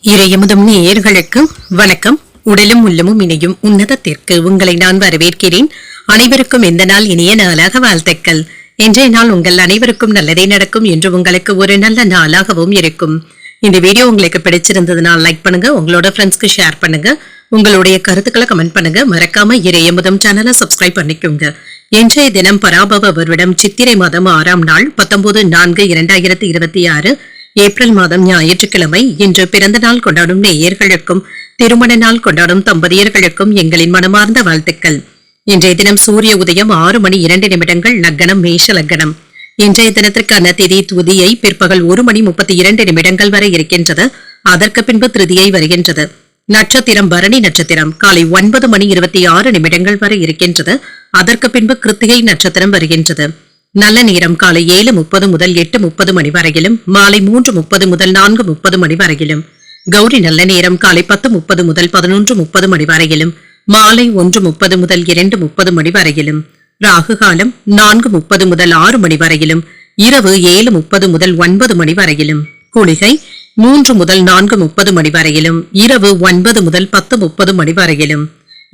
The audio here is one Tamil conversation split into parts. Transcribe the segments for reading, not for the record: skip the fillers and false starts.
இறையமுதம் நேயர்களுக்கு வணக்கம். உடலும் உள்ளமும் இணையும் உன்னதத்திற்கு உங்களை நான் வரவேற்கிறேன். அனைவருக்கும் இந்த நாள் இனிய நாளாக வாழ்த்துக்கள். இன்றைய நாள் உங்கள் அனைவருக்கும் நல்லதே நடக்கும் என்று உங்களுக்கு ஒரு நல்ல நாளாகவும் இருக்கும். இந்த வீடியோ உங்களுக்கு பிடிச்சிருந்ததுனால் லைக் பண்ணுங்க, உங்களோட ஃப்ரெண்ட்ஸ்க்கு ஷேர் பண்ணுங்க, உங்களுடைய கருத்துக்களை கமெண்ட் பண்ணுங்க. மறக்காம இறையமுதம் சேனலை சப்ஸ்கிரைப் பண்ணிக்கோங்க. இன்றைய தினம் பராபவ வருடம் சித்திரை மாதம் 6ஆம் நாள் 19/4/2026 ஏப்ரல் மாதம் ஞாயிற்றுக்கிழமை. இன்று பிறந்த நாள் கொண்டாடும் நேயர்களுக்கும் திருமண நாள் கொண்டாடும் தம்பதியர்களுக்கும் எங்களின் மனமார்ந்த வாழ்த்துக்கள். இன்றைய தினம் சூரிய உதயம் 6:02 லக்னம் மேஷ லக்னம். இன்றைய தினத்திற்கான திதி துதியை பிற்பகல் 1:32 வரை இருக்கின்றது. அதற்கு பின்பு திருதியை வருகின்றது. நட்சத்திரம் பரணி நட்சத்திரம் காலை 9:26 வரை இருக்கின்றது. அதற்கு பின்பு கிருத்திகை நட்சத்திரம் வருகின்றது. நல்ல நேரம் காலை 7:30 முதல் 8:30 மணி வரையிலும், மாலை 3:30 முதல் 4:30 மணி வரையிலும். கௌரி நல்ல நேரம் காலை 10:30 முதல் 11:30 மணி வரையிலும், மாலை 1:30 முதல் 2:30 மணி வரையிலும். ராகு காலம் 4:30 முதல் 6 மணி வரையிலும், இரவு 7:30 முதல் 9 மணி வரையிலும். குளிகை 3 முதல் 4:30 மணி வரையிலும், இரவு 9 முதல் 10:30 மணி வரையிலும்.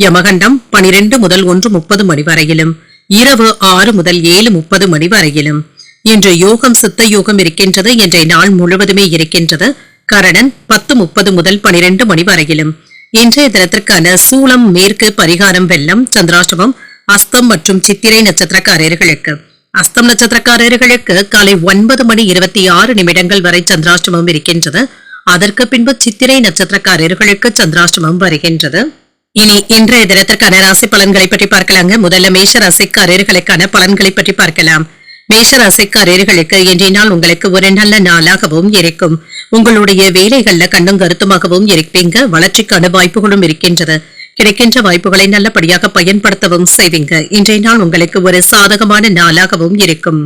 யமகண்டம் 12 முதல் 1:30 மணி வரையிலும், இரவு 6 முதல் 7:30 மணி வரையிலும். இன்று யோகம் சித்த யோகம் இருக்கின்றது. இன்றைய நாள் முழுவதுமே இருக்கின்றது. கரணன் 10:30 முதல் 12 மணி வரையிலும். இன்றைய தினத்திற்கான சூலம் மேற்கு, பரிகாரம் வெள்ளம், சந்திராஷ்டமம் அஸ்தம் மற்றும் சித்திரை நட்சத்திரக்காரர்களுக்கு. அஸ்தம் நட்சத்திரக்காரர்களுக்கு காலை 9:26 வரை சந்திராஷ்டமம் இருக்கின்றது. அதற்கு பின்பு சித்திரை நட்சத்திரக்காரர்களுக்கு சந்திராஷ்டமம் வருகின்றது. இனி இன்றைய தினத்திற்கான ராசி பலன்களை பற்றி பார்க்கலாங்க. முதல்ல மேஷ ராசிக்காரர்களுக்கான பலன்களை பற்றி பார்க்கலாம். மேஷ ராசிக்காரர்களுக்கு இன்றைய நாள் உங்களுக்கு ஒரு நல்ல நாளாகவும் இருக்கும். உங்களுடைய வேலைகள்ல கண்ணும் கருத்துமாகவும் இருப்பீங்க. வளர்ச்சிக்கான வாய்ப்புகளும் இருக்கின்றது. கிடைக்கின்ற வாய்ப்புகளை நல்லபடியாக பயன்படுத்தவும் செய்வீங்க. இன்றைய நாள் உங்களுக்கு ஒரு சாதகமான நாளாகவும் இருக்கும்.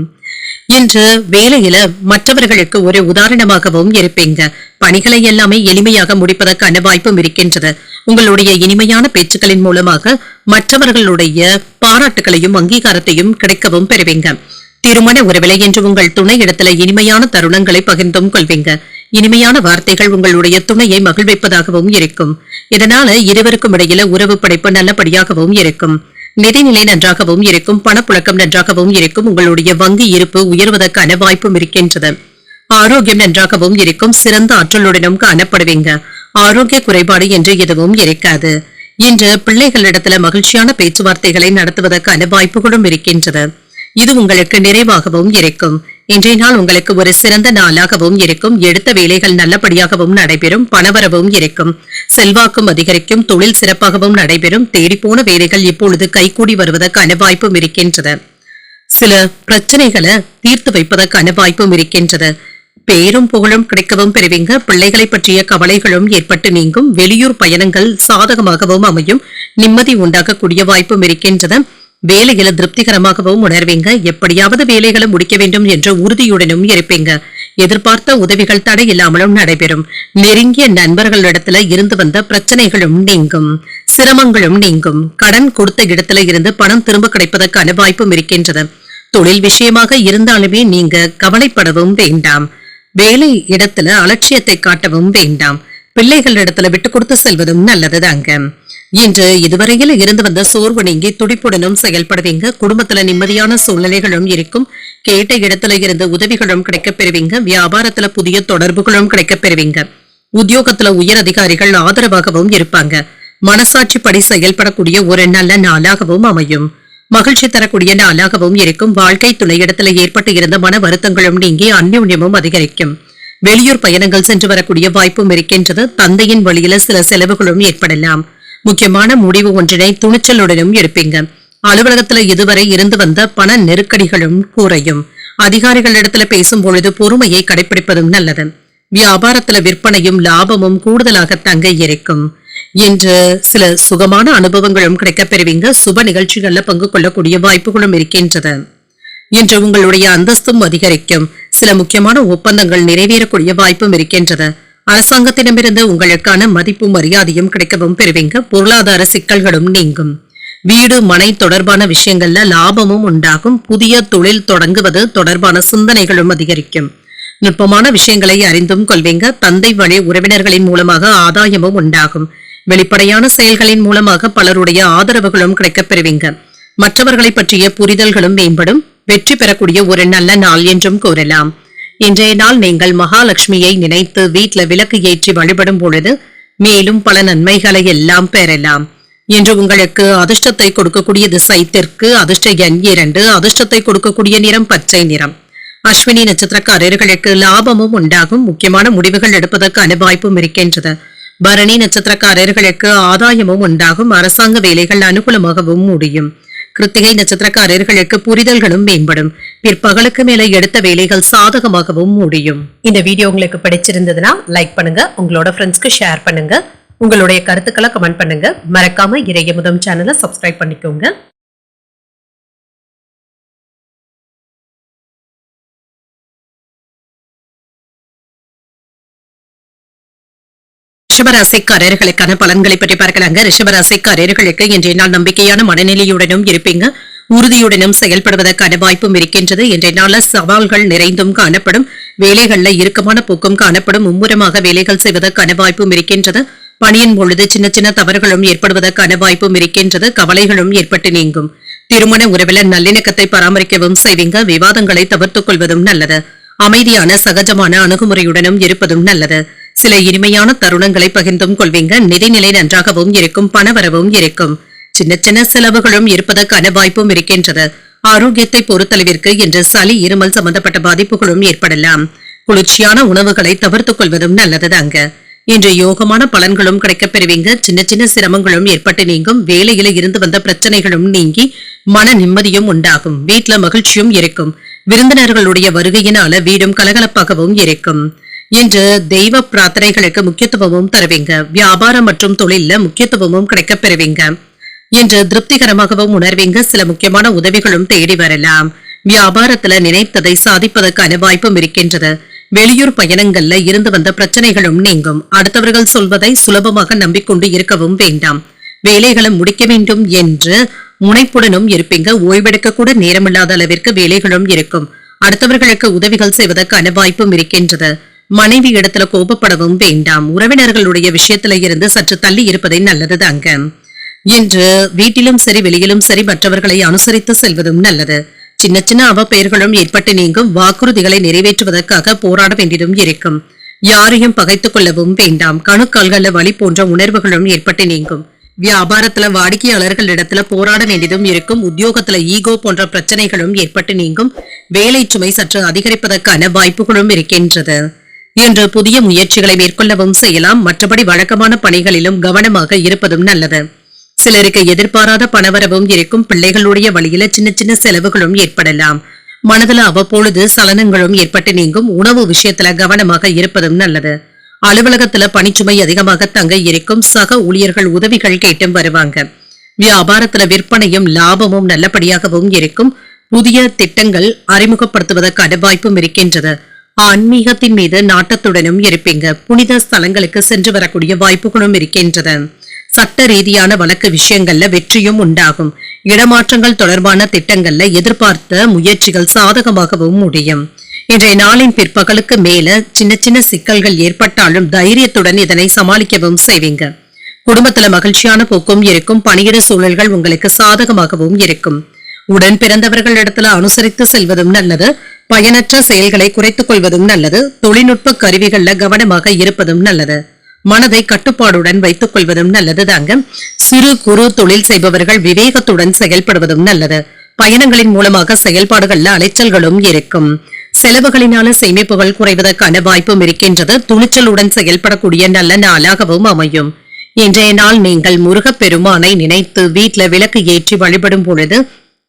இன்று வேலையில மற்றவர்களுக்கு ஒரு உதாரணமாகவும் இருப்பீங்க. பணிகளை எல்லாமே எளிமையாக முடிப்பதற்கான வாய்ப்பும் இருக்கின்றது. உங்களுடைய இனிமையான பேச்சுக்களின் மூலமாக மற்றவர்களுடைய பாராட்டுகளையும் அங்கீகாரத்தையும் கிடைக்கவும் பெறுவீங்க. திருமண உறவிலை என்று உங்கள் துணை இடத்துல இனிமையான தருணங்களை பகிர்ந்தும் கொள்வீங்க. இனிமையான வார்த்தைகள் உங்களுடைய துணையை மகிழ்விப்பதாகவும் இருக்கும். இதனால இருவருக்கும் இடையில உறவு படைப்பு நல்லபடியாகவும் இருக்கும். நிதிநிலை நன்றாகவும் இருக்கும். பணப்புழக்கம் நன்றாகவும் இருக்கும். உங்களுடைய வங்கி இருப்பு உயர்வதற்கான வாய்ப்பும் இருக்கின்றது. ஆரோக்கியம் நன்றாகவும் இருக்கும். சிறந்த ஆற்றலுடனும் காணப்படுவீங்க. ஆரோக்கிய குறைபாடு என்று எதுவும் இருக்காது. இன்று பிள்ளைகளிடத்துல மகிழ்ச்சியான பேச்சுவார்த்தைகளை நடத்துவதற்கான வாய்ப்புகளும் இருக்கின்றது. இது உங்களுக்கு நிறைவாகவும் இருக்கும். இன்றைய நாள் உங்களுக்கு ஒரு சிறந்த நாளாகவும் இருக்கும். எடுத்த வேலைகள் நல்லபடியாகவும் நடைபெறும். பணவரவும் இருக்கும். செல்வாக்கும் அதிகரிக்கும். தொழில் சிறப்பாகவும் நடைபெறும். தேடிப்போன வேலைகள் இப்பொழுது கைகூடி வருவதற்கான வாய்ப்பும் இருக்கின்றது. சில பிரச்சனைகளை தீர்த்து வைப்பதற்கான வாய்ப்பும் இருக்கின்றது. பேரும் புகழும் கிடைக்கவும் பெறுவீங்க. பிள்ளைகளை பற்றிய கவலைகளும் ஏற்பட்டு நீங்கும். வெளியூர் பயணங்கள் சாதகமாகவும் அமையும். நிம்மதி உண்டாகக்கூடிய வாய்ப்பும் இருக்கின்றது. வேலையில திருப்திகரமாகவும் உணர்வீங்க. எப்படியாவது வேலைகளை முடிக்க வேண்டும் என்ற உறுதியுடனும் இருப்பீங்க. எதிர்பார்த்த உதவிகள் தடையில்லாமலும் நடைபெறும். நெருங்கிய நண்பர்களிடத்துல இருந்து வந்த பிரச்சனைகளும் நீங்கும். சிரமங்களும் நீங்கும். கடன் கொடுத்த இடத்துல இருந்து பணம் திரும்ப கிடைப்பதற்கான வாய்ப்பும் இருக்கின்றது. தொழில் விஷயமாக இருந்தாலுமே நீங்க கவலைப்படவும் வேண்டாம். வேலை இடத்துல அலட்சியத்தை காட்டவும் வேண்டாம். பிள்ளைகளிடத்துல விட்டு கொடுத்து செல்வதும் நல்லதுதாங்க. இன்று இதுவரையில் இருந்து வந்த சோர்வு நீங்கி துடிப்புடனும் செயல்படுவீங்க. குடும்பத்துல நிம்மதியான சூழ்நிலைகளும் இருக்கும். கேட்ட இடத்துல இருந்து உதவிகளும் கிடைக்கப் பெறுவீங்க. வியாபாரத்துல புதிய தொடர்புகளும் கிடைக்கப் பெறுவீங்க. உத்தியோகத்துல உயர் அதிகாரிகள் ஆதரவாகவும் இருப்பாங்க. மனசாட்சி படி செயல்படக்கூடிய ஒரு நல்ல நாளாகவும் அமையும். மகிழ்ச்சி தரக்கூடிய நாளாகவும் இருக்கும். வாழ்க்கை துணையிடத்துல ஏற்பட்டு இருந்த மன வருத்தங்களும் நீங்கி அந்யோன்யமும் அதிகரிக்கும். வெளியூர் பயணங்கள் சென்று வரக்கூடிய வாய்ப்பும் இருக்கின்றது. தந்தையின் வழியில சில செலவுகளும் ஏற்படலாம். முக்கியமான முடிவு ஒன்றினை துணிச்சலுடனும் எடுப்பீங்க. அலுவலகத்துல இதுவரை இருந்து வந்த பண நெருக்கடிகளும் குறையும். அதிகாரிகளிடத்துல பேசும் பொழுது பொறுமையை கடைபிடிப்பதும் நல்லது. வியாபாரத்துல விற்பனையும் லாபமும் கூடுதலாக தங்க இருக்கும். இன்று சில சுகமான அனுபவங்களும் கிடைக்கப் பெறுவீங்க. சுப நிகழ்ச்சிகள்ல பங்கு கொள்ளக்கூடிய வாய்ப்புகளும் இருக்கின்றது. இன்று உங்களுடைய அந்தஸ்தும் அதிகரிக்கும். சில முக்கியமான ஒப்பந்தங்கள் நிறைவேறக்கூடிய வாய்ப்பும் இருக்கின்றது. அரசாங்கத்திடமிருந்து உங்களுக்கான மதிப்பு மரியாதையும் கிடைக்கவும் பெறுவீங்க. பொருளாதார சிக்கல்களும் நீங்கும். வீடு மனை தொடர்பான விஷயங்கள்ல லாபமும் உண்டாகும். புதிய தொழில் தொடங்குவது தொடர்பான சிந்தனைகளும் அதிகரிக்கும். நுட்பமான விஷயங்களை அறிந்தும் கொள்வீங்க. தந்தை வழி உறவினர்களின் மூலமாக ஆதாயமும் உண்டாகும். வெளிப்படையான செயல்களின் மூலமாக பலருடைய ஆதரவுகளும் கிடைக்கப் பெறுவீங்க. மற்றவர்களை பற்றிய புரிதல்களும் மேம்படும். வெற்றி பெறக்கூடிய ஒரு நல்ல நாள் என்றும் கூறலாம். இன்றைய நாள் நீங்கள் மகாலட்சுமியை நினைத்து வீட்டில் விளக்கு ஏற்றி வழிபடும் பொழுது மேலும் பல நன்மைகளை எல்லாம் பெறலாம். இன்று உங்களுக்கு அதிர்ஷ்டத்தை கொடுக்கக்கூடிய திசை தெற்கு, அதிர்ஷ்ட எண் 2, அதிர்ஷ்டத்தை கொடுக்கக்கூடிய நிறம் பச்சை நிறம். அஸ்வினி நட்சத்திரக்காரர்களுக்கு லாபமும் உண்டாகும். முக்கியமான முடிவுகள் எடுப்பதற்கான வாய்ப்பும் இருக்கின்றது. பரணி நட்சத்திரக்காரர்களுக்கு ஆதாயமும் உண்டாகும். அரசாங்க வேலைகள் அனுகூலமாகவும் முடியும். கிருத்திகை நட்சத்திரக்காரர்களுக்கு புரிதல்களும் மேம்படும். பிற்பகலுக்கு மேல எடுத்த வேலைகள் சாதகமாகவும் முடியும். இந்த வீடியோ உங்களுக்கு பிடிச்சிருந்ததுன்னா லைக் பண்ணுங்க, உங்களோட ஃப்ரெண்ட்ஸ்க்கு ஷேர் பண்ணுங்க, உங்களுடைய கருத்துக்களை கமெண்ட் பண்ணுங்க. மறக்காம இறையமுதம் சேனலை சப்ஸ்கிரைப் பண்ணிக்கோங்க. ரிஷபராசிக்காரர்களுக்கான பலன்களை பற்றி பார்க்கலாங்க. ரிஷபராசிக்காரர்களுக்கு இன்றைய நாள் நம்பிக்கையான மனநிலையுடனும் இருப்பீங்க. உறுதியுடனும் செயல்படுவதற்கான வாய்ப்பும் இருக்கின்றது. இன்றைய நாள் சவால்கள் நிறைந்தும் காணப்படும். வேலைகள்ல இறுக்கமான போக்கும் காணப்படும். மும்முரமாக வேலைகள் செய்வதற்கான வாய்ப்பும் இருக்கின்றது. பணியின் பொழுது சின்ன சின்ன தவறுகளும் ஏற்படுவதற்கான வாய்ப்பும் இருக்கின்றது. கவலைகளும் ஏற்பட்டு நீங்கும். திருமண உறவில் நல்லிணக்கத்தை பராமரிக்கவும் செய்வீங்க. விவாதங்களை தவிர்த்துக் கொள்வதும் நல்லது. அமைதியான சகஜமான அணுகுமுறையுடனும் இருப்பதும் நல்லது. சில இனிமையான தருணங்களை பகிர்ந்தும் கொள்வீங்க. நிதிநிலை நன்றாகவும் இருக்கும். பணவரவும் இருக்கும். சின்ன சின்ன செலவுகளும் இருப்பதற்கான வாய்ப்பும் இருக்கின்றது. ஆரோக்கியத்தை பொறுத்தளவிற்கு இன்று சளி இருமல் சம்பந்தப்பட்ட பாதிப்புகளும் ஏற்படலாம். குளிர்ச்சியான உணவுகளை தவிர்த்துக் கொள்வதும் நல்லதுதாங்க. இன்று யோகமான பலன்களும் கிடைக்கப் பெறுவீங்க. சின்ன சின்ன சிரமங்களும் ஏற்பட்டு நீங்கும். வேலையில இருந்து வந்த பிரச்சனைகளும் நீங்கி மன நிம்மதியும் உண்டாகும். வீட்டுல மகிழ்ச்சியும் இருக்கும். விருந்தினர்களுடைய வருகையினால வீடும் கலகலப்பாகவும் இருக்கும். இன்று தெய்வ பிரார்த்தனைகளுக்கு முக்கியத்துவமும் தருவீங்க. வியாபாரம் மற்றும் தொழில முக்கியத்துவமும் கிடைக்கப் பெறுவீங்க. இன்று திருப்திகரமாகவும் உணர்வீங்க. சில முக்கியமான உதவிகளும் தேடி வரலாம். வியாபாரத்துல நினைத்ததை சாதிப்பதற்கான வாய்ப்பும் இருக்கின்றது. வெளியூர் பயணங்கள்ல இருந்து வந்த பிரச்சனைகளும் நீங்கும். அடுத்தவர்கள் சொல்வதை சுலபமாக நம்பிக்கொண்டு இருக்கவும் வேண்டாம். வேலைகளை முடிக்க வேண்டும் என்று முனைப்புடனும் இருப்பீங்க. ஓய்வெடுக்க கூட நேரமில்லாத அளவிற்கு வேலைகளும் இருக்கும். அடுத்தவர்களுக்கு உதவிகள் செய்வதற்கான வாய்ப்பும் இருக்கின்றது. மனைவி இடத்துல கோபப்படவும் வேண்டாம். உறவினர்களுடைய விஷயத்துல இருந்து சற்று தள்ளி இருப்பதை நல்லதுதாங்க. இன்று வீட்டிலும் சரி வெளியிலும் சரி மற்றவர்களை அனுசரித்து செல்வதும் நல்லது. சின்ன சின்ன அவப்பெயர்களும் ஏற்பட்டு நீங்கும். வாக்குறுதிகளை நிறைவேற்றுவதற்காக போராட வேண்டியதும் இருக்கும். யாரையும் பகைத்துக் கொள்ளவும் வேண்டாம். கணுக்கால்கள வலி போன்ற உணர்வுகளும் ஏற்பட்டு நீங்கும். வியாபாரத்துல வாடிக்கையாளர்கள் இடத்துல போராட வேண்டியதும் இருக்கும். உத்தியோகத்துல ஈகோ போன்ற பிரச்சனைகளும் ஏற்பட்டு நீங்கும். வேலை சுமை சற்று அதிகரிப்பதற்கான வாய்ப்புகளும் இருக்கின்றது. இன்று புதிய முயற்சிகளை மேற்கொள்ளவும் செய்யலாம். மற்றபடி வழக்கமான பணிகளிலும் கவனமாக இருப்பதும் நல்லது. சிலருக்கு எதிர்பாராத பணவரவும் இருக்கும். பிள்ளைகளுடைய வழியில சின்ன சின்ன செலவுகளும் ஏற்படலாம். மனதுல அவ்வப்பொழுது சலனங்களும் ஏற்பட்டு நீங்கும். உணவு விஷயத்துல கவனமாக இருப்பதும் நல்லது. அலுவலகத்துல பணிச்சுமை அதிகமாக தங்க இருக்கும். சக ஊழியர்கள் உதவிகள் கேட்டும் வருவாங்க. வியாபாரத்துல விற்பனையும் லாபமும் நல்லபடியாகவும் இருக்கும். புதிய திட்டங்கள் அறிமுகப்படுத்துவதற்கான வாய்ப்பும் இருக்கின்றது. ஆன்மீகத்தின் மீது நாட்டத்துடனும் இருப்பீங்க. புனித ஸ்தலங்களுக்கு சென்று வரக்கூடிய வாய்ப்புகளும் இருக்கின்றது. சட்ட ரீதியான வழக்கு விஷயங்கள்ல வெற்றியும் உண்டாகும். இடமாற்றங்கள் தொடர்பான திட்டங்கள்ல எதிர்பார்த்த முயற்சிகள் சாதகமாகவும் முடியும். இன்றைய நாளின் பிற்பகலுக்கு மேல சின்ன சின்ன சிக்கல்கள் ஏற்பட்டாலும் தைரியத்துடன் இதனை சமாளிக்கவும் செய்வீங்க. குடும்பத்துல மகிழ்ச்சியான போக்கும் இருக்கும். பணியிட சூழல்கள் உங்களுக்கு சாதகமாகவும் இருக்கும். உடன் பிறந்தவர்களிடத்துல அனுசரித்து செல்வதும் நல்லது. பயனற்ற செயல்களை குறைத்துக் கொள்வதும் நல்லது. தொழில்நுட்ப கருவிகள்ல கவனமாக இருப்பதும் நல்லது. மனதை கட்டுப்பாடுடன் வைத்துக் கொள்வதும் நல்லதுதாங்க. சிறு குறு தொழில் செய்பவர்கள் விவேகத்துடன் செயல்படுவதும் நல்லது. பயணங்களின் மூலமாக செயல்பாடுகள்ல அலைச்சல்களும் இருக்கும். செலவுகளினால சேமிப்புகள் குறைவதற்கான வாய்ப்பும் இருக்கின்றது. துணிச்சலுடன் செயல்படக்கூடிய நல்ல நாளாகவும் அமையும். இன்றைய நாள் நீங்கள் முருகப்பெருமானை நினைத்து வீட்டுல விளக்கு ஏற்றி வழிபடும் பொழுது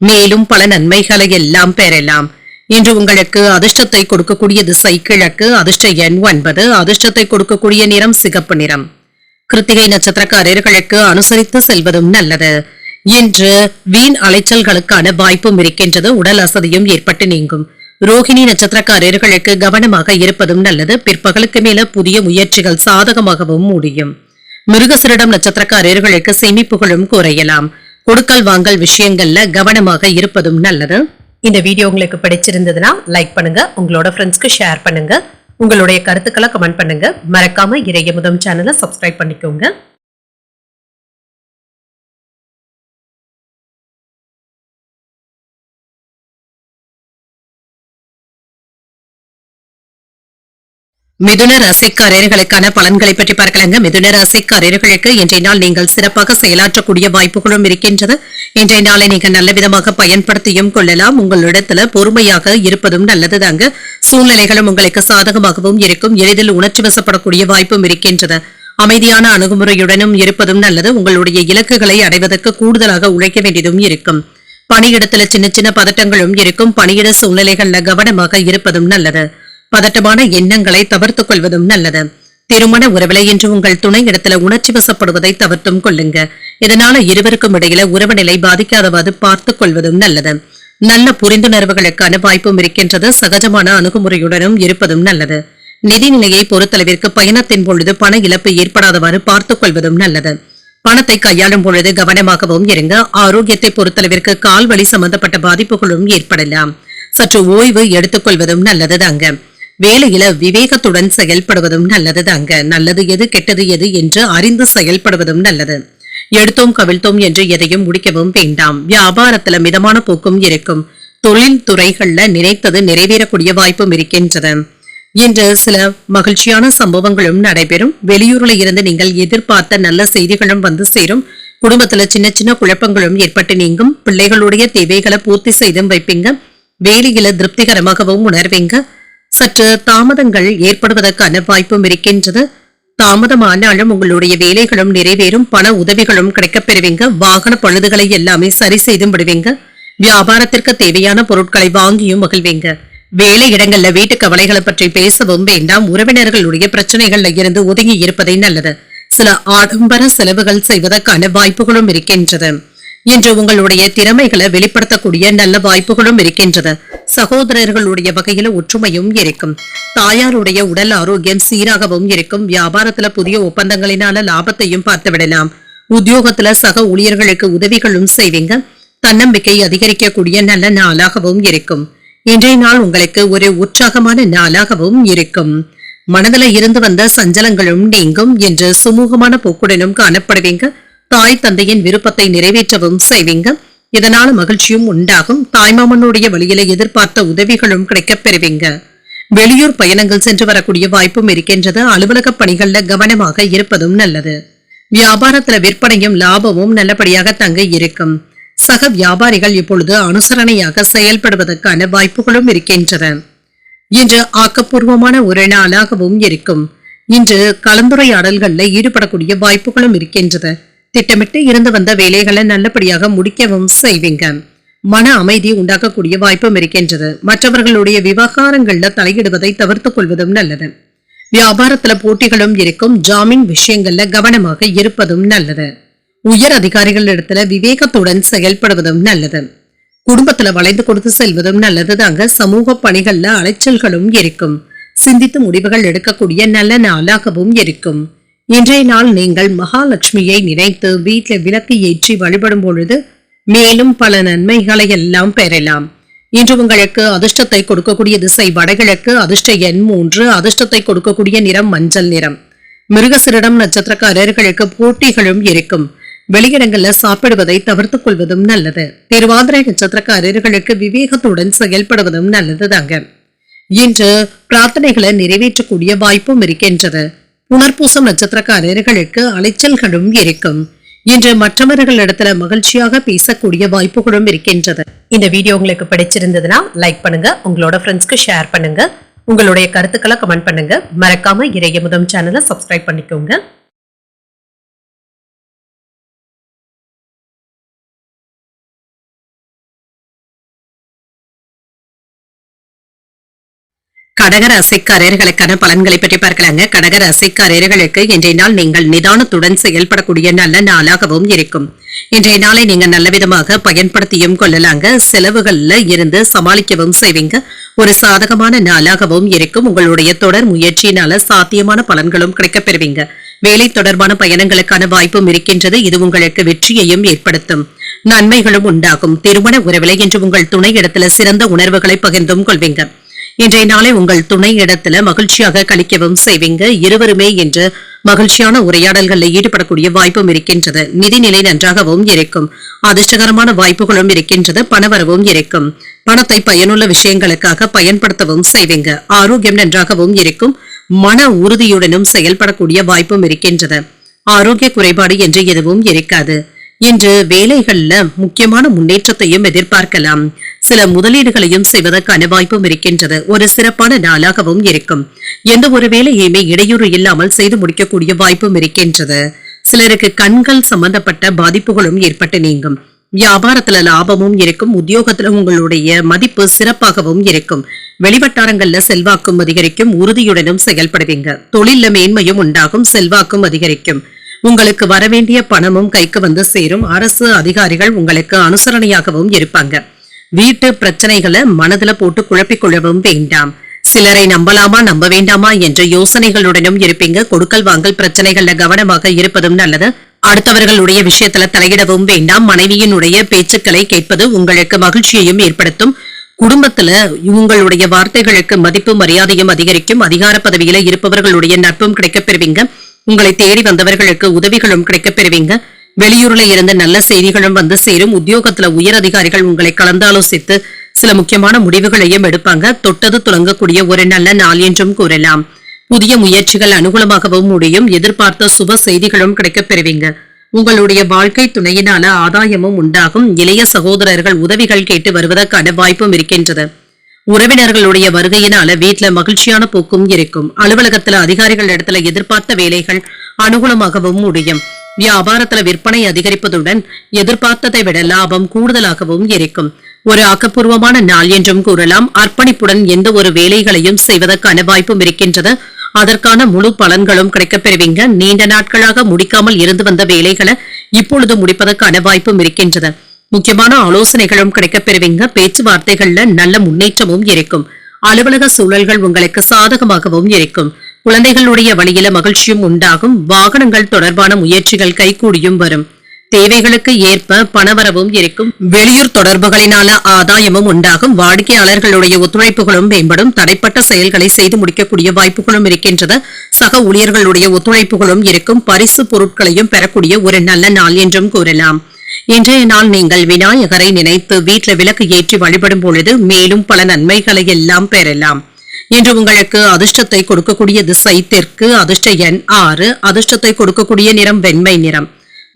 மேலும் பல நன்மைகளை எல்லாம் பெறலாம். இன்று உங்களுக்கு அதிர்ஷ்டத்தை கொடுக்கக்கூடிய திசை கிழக்கு, அதிர்ஷ்ட எண் 9, அதிர்ஷ்டத்தை கொடுக்கக்கூடிய நிறம் சிகப்பு நிறம். கிருத்திகை நட்சத்திரக்காரர்களுக்கு அனுசரித்து செல்வதும் நல்லது. இன்று வீண் அலைச்சல்களுக்கான வாய்ப்பும் இருக்கின்றது. உடல் அசதியும் ஏற்பட்டு நீங்கும். ரோஹிணி நட்சத்திரக்காரர்களுக்கு கவனமாக இருப்பதும் நல்லது. பிற்பகலுக்கு மேல புதிய முயற்சிகள் சாதகமாகவும் முடியும். மிருகசிரிடம் நட்சத்திரக்காரர்களுக்கு சேமிப்புகளும் குறையலாம். கொடுக்கல் வாங்கல் விஷயங்கள்ல கவனமாக இருப்பதும் நல்லது. இந்த வீடியோ உங்களுக்கு பிடிச்சிருந்ததுன்னா லைக் பண்ணுங்க, உங்களோட ஃப்ரெண்ட்ஸ்க்கு ஷேர் பண்ணுங்க, உங்களுடைய கருத்துக்களை கமெண்ட் பண்ணுங்க. மறக்காம இறையமுதம் சேனலை சப்ஸ்கிரைப் பண்ணிக்கோங்க. மிதுன ராசிக்காரர்களுக்கான பலன்களை பற்றி பார்க்கலாங்க. மிதுன ராசிக்காரர்களுக்கு இன்றைய நாள் நீங்கள் சிறப்பாக செயலாற்றக்கூடிய வாய்ப்புகளும் இருக்கின்றது. இன்றைய நாளை நீங்கள் நல்ல விதமாக பயன்படுத்தியும் கொள்ளலாம். உங்களிடத்துல பொறுமையாக இருப்பதும் நல்லதுதாங்க. சூழ்நிலைகளும் உங்களுக்கு சாதகமாகவும் இருக்கும். எளிதில் உணர்ச்சி வசப்படக்கூடிய வாய்ப்பும் இருக்கின்றது. அமைதியான அணுகுமுறையுடனும் இருப்பதும் நல்லது. உங்களுடைய இலக்குகளை அடைவதற்கு கூடுதலாக உழைக்க வேண்டியதும் இருக்கும். பணியிடத்துல சின்ன சின்ன பதட்டங்களும் இருக்கும். பணியிட சூழ்நிலைகள்ல கவனமாக இருப்பதும் நல்லது. பதட்டமான எண்ணங்களை தவிர்த்துக் கொள்வதும் நல்லது. திருமண உறவிலை என்று உங்கள் துணை இடத்துல உணர்ச்சி வசப்படுவதை தவிர்த்தும் கொள்ளுங்க. இதனால இருவருக்கும் இடையில உறவு நிலை பாதிக்காதவாறு பார்த்துக் கொள்வதும் நல்லது. நல்ல புரிந்துணர்வுகளுக்கான வாய்ப்பும் இருக்கின்றது. சகஜமான அணுகுமுறையுடனும் இருப்பதும் நல்லது. நிதிநிலையை பொறுத்தளவிற்கு பயணத்தின் பொழுது பண இழப்பு ஏற்படாதவாறு பார்த்துக் கொள்வதும் நல்லது. பணத்தை கையாளும் பொழுது கவனமாகவும் இருங்க. ஆரோக்கியத்தை பொறுத்தளவிற்கு கால்வலி சம்பந்தப்பட்ட பாதிப்புகளும் ஏற்படலாம். சற்று ஓய்வு எடுத்துக் கொள்வதும் நல்லதுதாங்க. வேலையில விவேகத்துடன் செயல்படுவதும் நல்லதுதாங்க. நல்லது எது கெட்டது எது என்று அறிந்து செயல்படுவதும் நல்லது. எடுத்தோம் கவிழ்த்தோம் என்று எதையும் முடிக்கவும் வேண்டாம். வியாபாரத்துல மிதமான போக்கும் இருக்கும். தொழில் துறைகள்ல நினைத்தது நிறைவேறக்கூடிய வாய்ப்பும் இருக்கின்றது. இன்று சில மகிழ்ச்சியான சம்பவங்களும் நடைபெறும். வெளியூர்ல இருந்து நீங்கள் எதிர்பார்த்த நல்ல செய்திகளும் வந்து சேரும். குடும்பத்துல சின்ன சின்ன குழப்பங்களும் ஏற்பட்டு நீங்கும். பிள்ளைகளுடைய தேவைகளை பூர்த்தி செய்தும் வைப்பீங்க. வேலையில திருப்திகரமாகவும் உணர்வீங்க. சற்று தாமதங்கள் ஏற்படுவதற்கான வாய்ப்பும் இருக்கின்றது. தாமதமானாலும் உங்களுடைய வேலைகளும் நிறைவேறும். பண உதவிகளும் கிடைக்கப் பெறுவீங்க. வாகன பழுதுகளை எல்லாமே சரி செய்தும் விடுவீங்க. வியாபாரத்திற்கு தேவையான பொருட்களை வாங்கியும் மகிழ்வீங்க. வேலை இடங்கள்ல வீட்டு கவலைகளை பற்றி பேசவும் வேண்டாம். உறவினர்களுடைய பிரச்சனைகள்ல இருந்து ஒதுங்கி இருப்பதே நல்லது. சில ஆடம்பர செலவுகள் செய்வதற்கான வாய்ப்புகளும் இருக்கின்றது. இன்று உங்களுடைய திறமைகளை வெளிப்படுத்தக்கூடிய நல்ல வாய்ப்புகளும் இருக்கின்றது. சகோதரர்களுடைய வகையில ஒற்றுமையும் இருக்கும். தாயாருடைய உடல் ஆரோக்கியம் சீராகவும் இருக்கும். வியாபாரத்துல புதிய ஒப்பந்தங்களினால லாபத்தையும் பார்த்து விடலாம். உத்தியோகத்துல சக ஊழியர்களுக்கு உதவிகளும் செய்வீங்க. தன்னம்பிக்கை அதிகரிக்கக்கூடிய நல்ல நாளாகவும் இருக்கும். இன்றைய நாள் உங்களுக்கு ஒரு உற்சாகமான நாளாகவும் இருக்கும். மனதில இருந்து வந்த சஞ்சலங்களும் நீங்கும். என்று சுமூகமான போக்குடனும் காணப்படுவீங்க. தாய் தந்தையின் விருப்பத்தை நிறைவேற்றவும் செய்வீங்க. இதனால மகிழ்ச்சியும் உண்டாகும். தாய்மாமனுடைய வழியில எதிர்பார்த்த உதவிகளும் கிடைக்கப் பெறுவீங்க. வெளியூர் பயணங்கள் சென்று வரக்கூடிய வாய்ப்பும் இருக்கின்றது. அலுவலக பணிகள்ல கவனமாக இருப்பதும் நல்லது. வியாபாரத்துல விற்பனையும் லாபமும் நல்லபடியாக தங்க இருக்கும். சக வியாபாரிகள் இப்பொழுது அனுசரணையாக செயல்படுவதற்கான வாய்ப்புகளும் இருக்கின்றன. இன்று ஆக்கப்பூர்வமான ஒரு நாளாகவும் இருக்கும். இன்று கலந்துரையாடல்கள்ல ஈடுபடக்கூடிய வாய்ப்புகளும் இருக்கின்றது. திட்டமிட்டு இருந்து வந்த வேலைகளை நல்லபடியாக முடிக்கவும் செய்வீங்க. மன அமைதி உண்டாக்கக்கூடிய வாய்ப்பும் இருக்கின்றது. மற்றவர்களுடைய விவகாரங்கள்ல தலையிடுவதை தவிர்த்துக் கொள்வதும் நல்லது. வியாபாரத்துல போட்டிகளும் இருக்கும். ஜாமீன் விஷயங்கள்ல கவனமாக இருப்பதும் நல்லது. உயர் அதிகாரிகள் இடத்துல விவேகத்துடன் செயல்படுவதும் நல்லது. குடும்பத்துல வளைந்து கொடுத்து செல்வதும் நல்லதுதாங்க. சமூக பணிகள்ல அலைச்சல்களும் இருக்கும். சிந்தித்து முடிவுகள் எடுக்கக்கூடிய நல்ல நாளாகவும் இருக்கும். இன்றைய நாள் நீங்கள் மகாலட்சுமியை நினைத்து வீட்டுல விளக்கு ஏற்றி வழிபடும் பொழுது மேலும் பல நன்மைகளை எல்லாம் பெறலாம். இன்று உங்களுக்கு அதிர்ஷ்டத்தை கொடுக்கக்கூடிய திசை வடகிழக்கு. அதிர்ஷ்ட எண் 3. அதிர்ஷ்டத்தை கொடுக்கக்கூடிய நிறம் மஞ்சள் நிறம். மிருகசிரிடம் நட்சத்திரக்காரர்களுக்கு போட்டிகளும் இருக்கும். வெளியிடங்கள்ல சாப்பிடுவதை தவிர்த்துக் கொள்வதும் நல்லது. திருவாதிரை நட்சத்திரக்காரர்களுக்கு விவேகத்துடன் செயல்படுவதும் நல்லதுதாங்க. இன்று பிரார்த்தனைகளை நிறைவேற்றக்கூடிய வாய்ப்பும் இருக்கின்றது. புனர்பூசம் நட்சத்திரக்காரர்களுக்கு அலைச்சல்களும் இருக்கும். இன்று மற்றவர்களிடத்துல மகிழ்ச்சியாக பேசக்கூடிய வாய்ப்புகளும் இருக்கின்றது. இந்த வீடியோ உங்களுக்கு பிடிச்சிருந்ததுன்னா லைக் பண்ணுங்க, உங்களோட ஃப்ரெண்ட்ஸ்க்கு ஷேர் பண்ணுங்க, உங்களுடைய கருத்துக்களை கமெண்ட் பண்ணுங்க. மறக்காம இறையமுதம் சேனலை சப்ஸ்கிரைப் பண்ணிக்கோங்க. கடகராசிக்காரர்களுக்கான பலன்களை பற்றி பார்க்கலாங்க. கடகராசிக்காரர்களுக்கு இன்றைய நாள் நீங்கள் நிதானத்துடன் செயல்படக்கூடிய நல்ல நாளாகவும் இருக்கும். இன்றைய நாளை நீங்க நல்ல விதமாக பயன்படுத்தியும் கொள்ளலாங்க. செலவுகள்ல இருந்து சமாளிக்கவும் செய்வீங்க. ஒரு சாதகமான நாளாகவும் இருக்கும். உங்களுடைய தொடர் முயற்சியினால சாத்தியமான பலன்களும் கிடைக்கப் பெறுவீங்க. வேலை தொடர்பான பயணங்களுக்கான வாய்ப்பும் இருக்கின்றது. இது உங்களுக்கு வெற்றியையும் ஏற்படுத்தும். நன்மைகளும் உண்டாகும். திருமண உறவிலை என்று உங்கள் துணை இடத்துல சிறந்த உணர்வுகளை பகிர்ந்தும் கொள்வீங்க. இன்றைய நாளை உங்கள் துணை இடத்துல மகிழ்ச்சியாக கழிக்கவும் செய்வீங்க. இருவருமே என்று மகிழ்ச்சியான உரையாடல்களில் ஈடுபடக்கூடிய வாய்ப்பும் இருக்கின்றது. நிதிநிலை நன்றாகவும் இருக்கும். அதிர்ஷ்டகரமான வாய்ப்புகளும் இருக்கின்றது. பணவரவும் இருக்கும். பணத்தை பயனுள்ள விஷயங்களுக்காக பயன்படுத்தவும் செய்வீங்க. ஆரோக்கியம் நன்றாகவும் இருக்கும். மன உறுதியுடனும் செயல்படக்கூடிய வாய்ப்பும் இருக்கின்றது. ஆரோக்கிய குறைபாடு என்று எதுவும் இருக்காது. இன்று வேலைகள்ல முக்கியமான முன்னேற்றத்தையும் எதிர்பார்க்கலாம். சில முதலீடுகளையும் செய்வதற்கான வாய்ப்பும் இருக்கின்றது. ஒரு சிறப்பான நாளாகவும் இருக்கும். எந்த ஒரு வேலையுமே இடையூறு இல்லாமல் செய்து முடிக்கக்கூடிய வாய்ப்பும் இருக்கின்றது. சிலருக்கு கண்கள் சம்பந்தப்பட்ட பாதிப்புகளும் ஏற்பட்டு நீங்கும். வியாபாரத்துல லாபமும் இருக்கும். உத்தியோகத்துல உங்களுடைய மதிப்பு சிறப்பாகவும் இருக்கும். வெளிவட்டாரங்கள்ல செல்வாக்கும் அதிகரிக்கும். உறுதியுடனும் செயல்படுவீங்க. தொழில மேன்மையும் உண்டாகும். செல்வாக்கும் அதிகரிக்கும். உங்களுக்கு வரவேண்டிய பணமும் கைக்கு வந்து சேரும். அரசு அதிகாரிகள் உங்களுக்கு அனுசரணையாகவும் இருப்பாங்க. வீட்டு பிரச்சனைகளை மனதுல போட்டு குழப்பிக் கொள்ளவும் வேண்டாம். சிலரை நம்பலாமா நம்ப வேண்டாமா என்ற யோசனைகளுடனும் இருப்பீங்க. கொடுக்கல் வாங்கல் பிரச்சனைகள்ல கவனமாக இருப்பதும் நல்லது. அடுத்தவர்களுடைய விஷயத்துல தலையிடவும் வேண்டாம். மனைவியினுடைய பேச்சுக்களை கேட்பது உங்களுக்கு மகிழ்ச்சியையும் ஏற்படுத்தும். குடும்பத்துல உங்களுடைய வார்த்தைகளுக்கு மதிப்பு மரியாதையும் அதிகரிக்கும். அதிகார பதவியில இருப்பவர்களுடைய நட்பும் கிடைக்கப் பெறுவீங்க. உங்களை தேடி வந்தவர்களுக்கு உதவிகளும் கிடைக்கப் பெறுவீங்க. வெளியூர்ல இருந்து நல்ல செய்திகளும் வந்து சேரும். உத்தியோகத்துல உயர் அதிகாரிகள் உங்களை கலந்தாலோசித்து சில முக்கியமான முடிவுகளையும் எடுப்பாங்க. தொட்டது துளங்கக்கூடிய ஒரு நல்ல நாள் என்றும் கூறலாம். புதிய முயற்சிகள் அனுகூலமாகவும் முடியும். எதிர்பார்த்த சுப செய்திகளும் கிடைக்கப் பெறுவீங்க. உங்களுடைய வாழ்க்கை துணையினால ஆதாயமும் உண்டாகும். இளைய சகோதரர்கள் உதவிகள் கேட்டு வருவதற்கான வாய்ப்பும் இருக்கின்றது. உறவினர்களுடைய வருகையினால வீட்டுல மகிழ்ச்சியான போக்கும் இருக்கும். அலுவலகத்துல அதிகாரிகள் இடத்துல எதிர்பார்த்த வேலைகள் அனுகூலமாகவும் முடியும். வியாபாரத்துல விற்பனை அதிகரிப்பதுடன் எதிர்பார்த்ததை விட லாபம் கூடுதலாகவும் இருக்கும். ஒரு ஆக்கப்பூர்வமான நாள் என்றும் கூறலாம். அர்ப்பணிப்புடன் எந்த ஒரு வேலைகளையும் செய்வதற்கான வாய்ப்பும் இருக்கின்றது. அதற்கான முழு பலன்களும் கிடைக்கப் பெறுவீங்க. நீண்ட நாட்களாக முடிக்காமல் இருந்து வந்த வேலைகளை இப்பொழுது முடிப்பதற்கான வாய்ப்பும் இருக்கின்றது. முக்கியமான ஆலோசனைகளும் கிடைக்கப் பெறுவீங்க. பேச்சுவார்த்தைகள்ல நல்ல முன்னேற்றமும் இருக்கும். அலுவலக சூழல்கள் உங்களுக்கு சாதகமாகவும் இருக்கும். குழந்தைகளுடைய வழியில மகிழ்ச்சியும் உண்டாகும். வாகனங்கள் தொடர்பான முயற்சிகள் கைகூடியும் வரும். தேவைகளுக்கு ஏற்ப பணவரவும் இருக்கும். வெளியூர் தொடர்புகளினால ஆதாயமும் உண்டாகும். வாடிக்கையாளர்களுடைய ஒத்துழைப்புகளும் மேம்படும். தடைப்பட்ட செயல்களை செய்து முடிக்கக்கூடிய வாய்ப்புகளும் இருக்கின்றது. சக ஊழியர்களுடைய ஒத்துழைப்புகளும் இருக்கும். பரிசு பொருட்களையும் பெறக்கூடிய ஒரு நல்ல நாள் என்றும் கூறலாம். இன்றைய நாள் நீங்கள் விநாயகரை நினைத்து வீட்டில் விளக்கு ஏற்றி வழிபடும் பொழுது மேலும் பல நன்மைகளை எல்லாம் பெறலாம். இன்று உங்களுக்கு அதிர்ஷ்டத்தை கொடுக்கக்கூடிய திசை தெற்கு. அதிர்ஷ்ட எண் 6. அதிர்ஷ்டத்தை கொடுக்கக்கூடிய நிறம் வெண்மை நிறம்.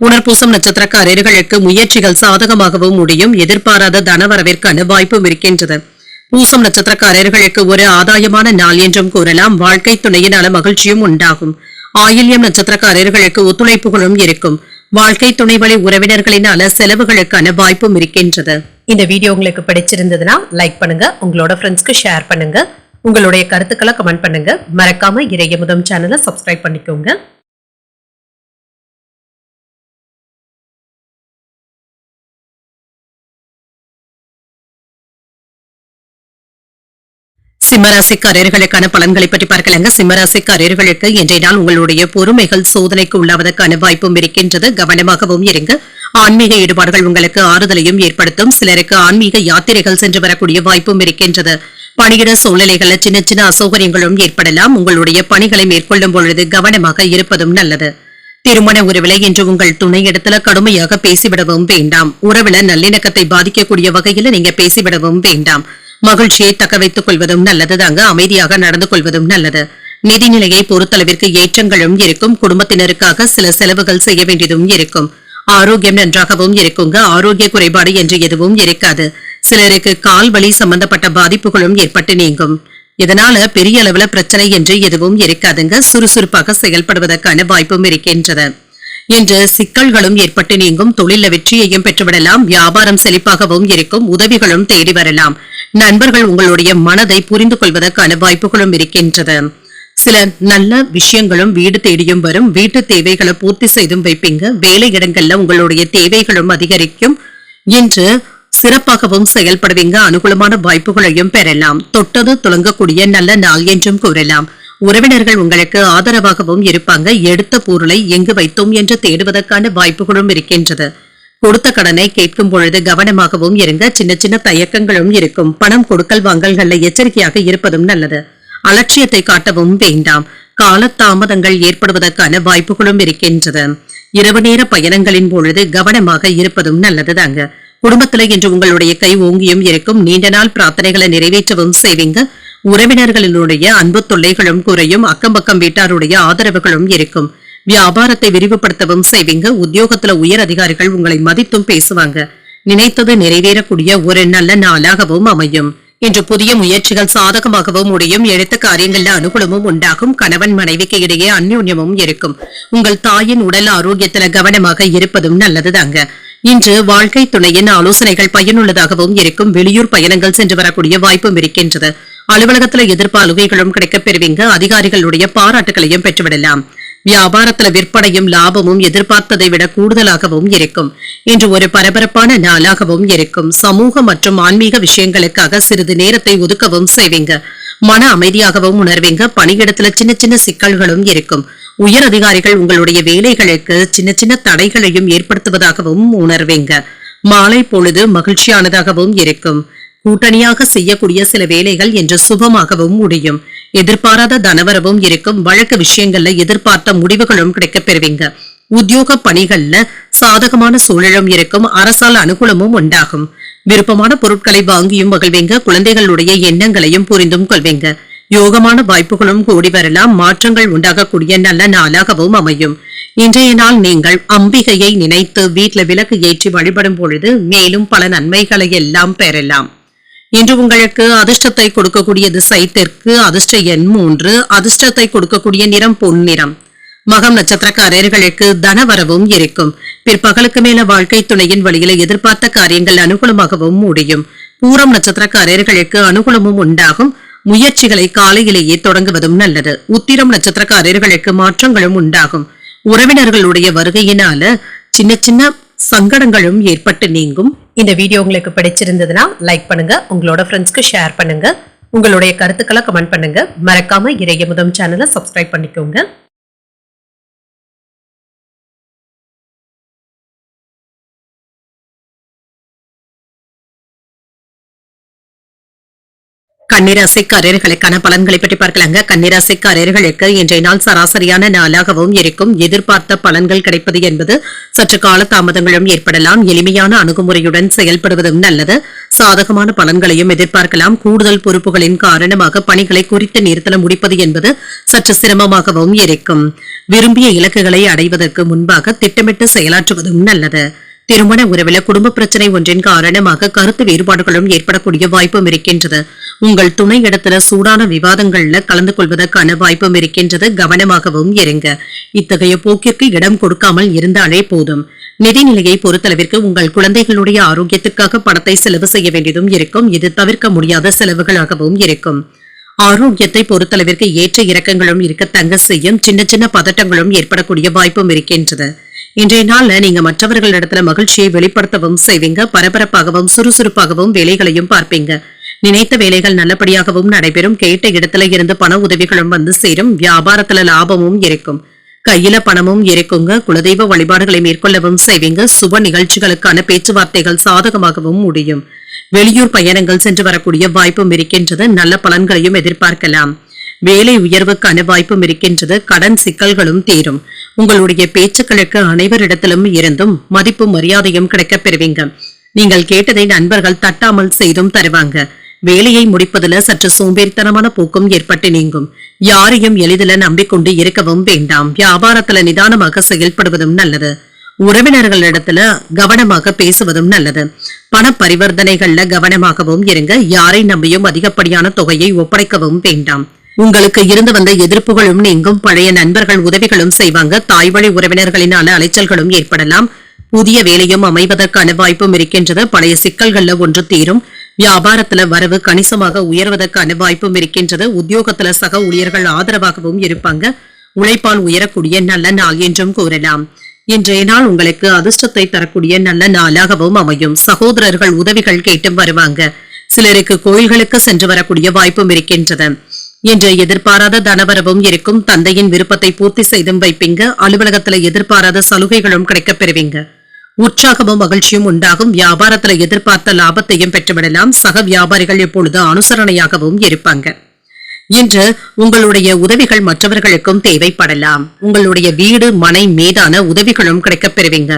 புனர்பூசம் நட்சத்திரக்காரர்களுக்கு முயற்சிகள் சாதகமாகவும் முடியும். எதிர்பாராத தனவரவிற்கான வாய்ப்பும் இருக்கின்றது. பூசம் நட்சத்திரக்காரர்களுக்கு ஒரு ஆதாயமான நாள் என்றும் கூறலாம். வாழ்க்கை துணையினால மகிழ்ச்சியும் உண்டாகும். ஆயில்யம் நட்சத்திரக்காரர்களுக்கு ஒத்துழைப்புகளும் இருக்கும். வாழ்க்கை துணை வழி உறவினர்களினால செலவுகளுக்கான வாய்ப்பும் இருக்கின்றது. இந்த வீடியோ உங்களுக்கு பிடிச்சிருந்ததுன்னா லைக் பண்ணுங்க. உங்களோட ஃப்ரெண்ட்ஸ்க்கு ஷேர் பண்ணுங்க. உங்களுடைய கருத்துக்களை கமெண்ட் பண்ணுங்க. மறக்காம இறையமுதம் சேனலை சப்ஸ்கிரைப் பண்ணிக்கோங்க. சிம்மராசிக்காரர்களுக்கான பலன்களை பற்றி பார்க்கலாங்க. சிம்மராசிக்காரர்களுக்கு இன்றைய நாள் உங்களுடைய பொறுமைகள் சோதனைக்கு உள்ளாவதற்கான வாய்ப்பும் இருக்கின்றது. கவனமாகவும் இருங்க. ஆன்மீக ஈடுபாடுகள் உங்களுக்கு ஆறுதலையும் ஏற்படுத்தும். சிலருக்கு ஆன்மீக யாத்திரைகள் சென்று வரக்கூடிய வாய்ப்பும் இருக்கின்றது. பணியிட சூழ்நிலைகளில் சின்ன சின்ன அசௌகரியங்களும் ஏற்படலாம். உங்களுடைய பணிகளை மேற்கொள்ளும் பொழுது கவனமாக இருப்பதும் நல்லது. திருமண உறவில இன்று உங்கள் துணை இடத்துல கடுமையாக பேசிவிடவும் வேண்டாம். உறவில நல்லிணக்கத்தை பாதிக்கக்கூடிய வகையில நீங்க பேசிவிடவும் வேண்டாம். மகிழ்ச்சியை தக்க வைத்துக் கொள்வதும் நல்லதுதாங்க. அமைதியாக நடந்து கொள்வதும் நல்லது. நிதிநிலையை பொறுத்தளவிற்கு ஏற்றங்களும் இருக்கும். குடும்பத்தினருக்காக சில செலவுகள் செய்ய வேண்டியதும் இருக்கும். ஆரோக்கியம் நன்றாகவும் இருக்குங்க. ஆரோக்கிய குறைபாடு என்று எதுவும் இருக்காது. சிலருக்கு கால் வலி சம்பந்தப்பட்ட பாதிப்புகளும் ஏற்பட்டு நீங்கும். இதனால பெரிய அளவுல பிரச்சனை என்று எதுவும் இருக்காதுங்க. சுறுசுறுப்பாக செயல்படுவதற்கான வாய்ப்பும் இருக்கின்றது. இன்று சிக்கல்களும் ஏற்பட்டு நீங்கும். தொழில வெற்றியையும் பெற்றுவிடலாம். வியாபாரம் செழிப்பாகவும் இருக்கும். உதவிகளும் தேடி வரலாம். நண்பர்கள் உங்களுடைய மனதை புரிந்து கொள்வதற்கான வாய்ப்புகளும் இருக்கின்றது. சில நல்ல விஷயங்களும் வீடு தேடியும் வரும். வீட்டு தேவைகளை பூர்த்தி செய்தும் வைப்பீங்க. வேலை இடங்கள்ல உங்களுடைய தேவைகளும் அதிகரிக்கும். இன்று சிறப்பாகவும் செயல்படுவீங்க. அனுகூலமான வாய்ப்புகளையும் பெறலாம். தொட்டது துளங்கக்கூடிய நல்ல நாள் என்றும் கூறலாம். உறவினர்கள் உங்களுக்கு ஆதரவாகவும் இருப்பாங்க. எடுத்த பொருளை எங்கு வைத்தோம் என்று தேடுவதற்கான வாய்ப்புகளும் இருக்கின்றது. கொடுத்த கடனை கேட்கும் பொழுது கவனமாகவும் இருங்க. சின்ன சின்ன தயக்கங்களும் இருக்கும். பணம் கொடுக்கல் வாங்கல்கள்ல எச்சரிக்கையாக இருப்பதும் நல்லது. அலட்சியத்தை காட்டவும் வேண்டாம். காலதாமதங்கள் ஏற்படுவதற்கான வாய்ப்புகளும் இருக்கின்றது. இரவு நேர பயணங்களின் பொழுது கவனமாக இருப்பதும் நல்லதுதாங்க. குடும்பத்துல இன்று உங்களுடைய கை ஓங்கியும் இருக்கும். நீண்ட நாள் பிரார்த்தனைகளை நிறைவேற்றவும் செய்வீங்க. உறவினர்களினுடைய அன்பு தொல்லைகளும் குறையும். அக்கம் பக்கம் வீட்டாருடைய ஆதரவுகளும் இருக்கும். வியாபாரத்தை விரிவுபடுத்தவும் செய்வீங்க. உத்தியோகத்துல உயர் அதிகாரிகள் உங்களை மதித்தும் பேசுவாங்க. நினைத்தது நிறைவேறக்கூடிய ஒரு நல்ல நாளாகவும் அமையும். இன்று புதிய முயற்சிகள் சாதகமாகவும் முடியும். எடுத்த காரியங்கள்ல அனுகூலமும் உண்டாகும். கணவன் மனைவிக்கு இடையே அந்யோன்யமும் இருக்கும். உங்கள் தாயின் உடல் ஆரோக்கியத்துல கவனமாக இருப்பதும் நல்லதுதாங்க. இன்று வாழ்க்கை துணையின் ஆலோசனைகள் பயனுள்ளதாகவும் இருக்கும். வெளியூர் பயணங்கள் சென்று வரக்கூடிய வாய்ப்பும் இருக்கின்றது. அலுவலகத்துல எதிர்ப்பு அலுவல்களும் கிடைக்கப் பெறுவீங்க. அதிகாரிகளுடைய பாராட்டுகளையும் பெற்றுவிடலாம். வியாபாரத்துல விற்பனையும் லாபமும் எதிர்பார்த்ததை விட கூடுதலாகவும் இருக்கும். இன்று ஒரு பரபரப்பான நாளாகவும் இருக்கும். சமூக மற்றும் ஆன்மீக விஷயங்களுக்காக சிறிது நேரத்தை ஒதுக்கவும் செய்வீங்க. மன அமைதியாகவும் உணர்வீங்க. பணியிடத்துல சின்ன சின்ன சிக்கல்களும் இருக்கும். உயர் அதிகாரிகள் உங்களுடைய வேலைகளுக்கு சின்ன சின்ன தடைகளையும் ஏற்படுத்துவதாகவும் உணர்வீங்க. மாலை பொழுது மகிழ்ச்சியானதாகவும் இருக்கும். கூட்டணியாக செய்யக்கூடிய சில வேலைகள் இன்று சுபமாகவும் முடியும். எதிர்பாராத தனவரவும் இருக்கும். வழக்கு விஷயங்கள்ல எதிர்பார்த்த முடிவுகளும் கிடைக்கப் பெறுவீங்க. உத்தியோக பணிகள்ல சாதகமான சூழலும் இருக்கும். அரசால் அனுகூலமும் உண்டாகும். விருப்பமான பொருட்களை வாங்கியும் மகிழ்வீங்க. குழந்தைகளுடைய எண்ணங்களையும் புரிந்தும் கொள்வீங்க. யோகமான வாய்ப்புகளும் கூடி வரலாம். மாற்றங்கள் உண்டாகக்கூடிய நல்ல நாளாகவும் அமையும். இன்றைய நாள் நீங்கள் அம்பிகையை நினைத்து வீட்டுல விளக்கு ஏற்றி வழிபடும் பொழுது மேலும் பல நன்மைகளை எல்லாம் பெறலாம். இன்று உங்களுக்கு அதிர்ஷ்டத்தை கொடுக்கக்கூடிய திசை தெற்கு. அதிர்ஷ்ட எண் 3. அதிர்ஷ்டத்தை கொடுக்கக்கூடிய நிறம் பொன்னிறம். மகம் நட்சத்திரக்காரர்களுக்கு தனவரவும் இருக்கும். பிற்பகலுக்கு மேல வாழ்க்கை துணையின் வழியில எதிர்பார்த்த காரியங்கள் அனுகூலமாகவும் முடியும். பூரம் நட்சத்திரக்காரர்களுக்கு அனுகூலமும் உண்டாகும். முயற்சிகளை காலையிலேயே தொடங்குவதும் நல்லது. உத்திரம் நட்சத்திரக்காரர்களுக்கு மாற்றங்களும் உண்டாகும். உறவினர்களுடைய வருகையினால சின்ன சின்ன சங்கடங்களும் ஏற்பட்டு நீங்கும். இந்த வீடியோ உங்களுக்கு பிடிச்சிருந்ததுன்னா லைக் பண்ணுங்க. உங்களோட ஃப்ரெண்ட்ஸ்க்கு ஷேர் பண்ணுங்க. உங்களுடைய கருத்துக்களை கமெண்ட் பண்ணுங்க. மறக்காம இறையமுதம் சேனலை சப்ஸ்கிரைப் பண்ணிக்கோங்க. கன்னிராசிக்காரர்களுக்கான பலன்களை பற்றி பார்க்கலாங்க. கன்னிராசிக்காரர்களுக்கு இன்றைய நாள் சராசரியான நாளாகவும் இருக்கும். எதிர்பார்த்த பலன்கள் கிடைப்பது என்பது சற்று கால தாமதங்களும் ஏற்படலாம். எளிமையான அணுகுமுறையுடன் செயல்படுவதும் நல்லது. சாதகமான பலன்களையும் எதிர்பார்க்கலாம். கூடுதல் பொறுப்புகளின் காரணமாக பணிகளை குறித்த நேரத்தில் முடிப்பது என்பது சற்று சிரமமாகவும் இருக்கும். விரும்பிய இலக்குகளை அடைவதற்கு முன்பாக திட்டமிட்டு செயலாற்றுவதும் நல்லது. திருமண உறவில குடும்ப பிரச்சனை ஒன்றின் காரணமாக கருத்து வேறுபாடுகளும் ஏற்படக்கூடிய வாய்ப்பும் இருக்கின்றது. உங்கள் துணை இடத்துல சூடான விவாதங்கள்ல கலந்து கொள்வதற்கான வாய்ப்பும் இருக்கின்றது. கவனமாகவும் இருங்க. இத்தகைய போக்கிற்கு இடம் கொடுக்காமல் இருந்தாலே போதும். நிதிநிலையை பொறுத்தளவிற்கு உங்கள் குழந்தைகளுடைய ஆரோக்கியத்திற்காக பணத்தை செலவு செய்ய வேண்டியதும் இருக்கும். இது தவிர்க்க முடியாத செலவுகளாகவும் இருக்கும். ஆரோக்கியத்தை பொறுத்தளவிற்கு ஏற்ற இறக்கங்களும் இருக்க தங்க செய்யும். சின்ன சின்ன பதட்டங்களும் ஏற்படக்கூடிய வாய்ப்பும் இருக்கின்றது. இன்றைய நாள்ல நீங்க மற்றவர்களிடத்துல மகிழ்ச்சியை வெளிப்படுத்தவும் செய்வீங்க. பரபரப்பாகவும் சுறுசுறுப்பாகவும் வேலைகளையும் பார்ப்பீங்க. நினைத்த வேலைகள் நல்லபடியாகவும் நடைபெறும். கேட்ட இடத்துல இருந்து பண உதவிகளும் வந்து சேரும். வியாபாரத்துல லாபமும் இருக்கும். கையில பணமும் இருக்குங்க. குலதெய்வ வழிபாடுகளை மேற்கொள்ளவும் செய்வீங்க. சுப நிகழ்ச்சிகளுக்கான பேச்சுவார்த்தைகள் சாதகமாகவும் முடியும். வெளியூர் பயணங்கள் சென்று வரக்கூடிய வாய்ப்பும் இருக்கின்றது. நல்ல பலன்களையும் எதிர்பார்க்கலாம். வேலை உயர்வுக்கான வாய்ப்பும் இருக்கின்றது. கடன் சிக்கல்களும் தீரும். உங்களுடைய பேச்சுக்களுக்கு அனைவரிடத்திலும் இருந்தும் மதிப்பும் மரியாதையும் கிடைக்கப் பெறுவீங்க. நீங்கள் கேட்டதை நண்பர்கள் தட்டாமல் செய்தும் தருவாங்க. வேலையை முடிப்பதுல சற்று சோம்பேறித்தனமான போக்கும் ஏற்பட்டு நீங்கும். யாரையும் எளிதில நம்பிக்கொண்டு இருக்கவும் வேண்டாம். வியாபாரத்துல நிதானமாக செயல்படுவதும் நல்லது. உறவினர்களிடத்துல கவனமாக பேசுவதும் நல்லது. பண பரிவர்த்தனைகள்ல கவனமாகவும் இருங்க. யாரை நம்பியும் அதிகப்படியான தொகையை ஒப்படைக்கவும் வேண்டாம். உங்களுக்கு இருந்து வந்த எதிர்ப்புகளும் நீங்கும். பழைய நண்பர்கள் உதவிகளும் செய்வாங்க. தாய்வழி உறவினர்களினால அலைச்சல்களும் ஏற்படலாம். புதிய வேலையும் அமைவதற்கான வாய்ப்பும் இருக்கின்றது. பழைய சிக்கல்கள்ல ஒன்று தீரும். வியாபாரத்துல வரவு கணிசமாக உயர்வதற்கான வாய்ப்பும் இருக்கின்றது. உத்தியோகத்துல சக ஊழியர்கள் ஆதரவாகவும் இருப்பாங்க. உழைப்பால் உயரக்கூடிய நல்ல நாள் என்றும் கூறலாம். இன்றைய நாள் உங்களுக்கு அதிர்ஷ்டத்தை தரக்கூடிய நல்ல நாளாகவும் அமையும். சகோதரர்கள் உதவிகள் கேட்டும் வருவாங்க. சிலருக்கு கோயில்களுக்கு சென்று வரக்கூடிய வாய்ப்பும் இருக்கின்றது. இன்று எதிர்பாராத தனவரவும் இருக்கும். தந்தையின் விருப்பத்தை பூர்த்தி செய்தும் வைப்பீங்க. அலுவலகத்துல எதிர்பாராத சலுகைகளும் கிடைக்கப் பெறுவீங்க. உற்சாகமும் மகிழ்ச்சியும் உண்டாகும். வியாபாரத்துல எதிர்பார்த்த லாபத்தையும் பெற்றுவிடலாம். சக வியாபாரிகள் இப்பொழுது அனுசரணையாகவும் இருப்பாங்க. இன்று உங்களுடைய உதவிகள் மற்றவர்களுக்கும் தேவைப்படலாம். உங்களுடைய வீடு மனை மீதான உதவிகளும் கிடைக்கப் பெறுவீங்க.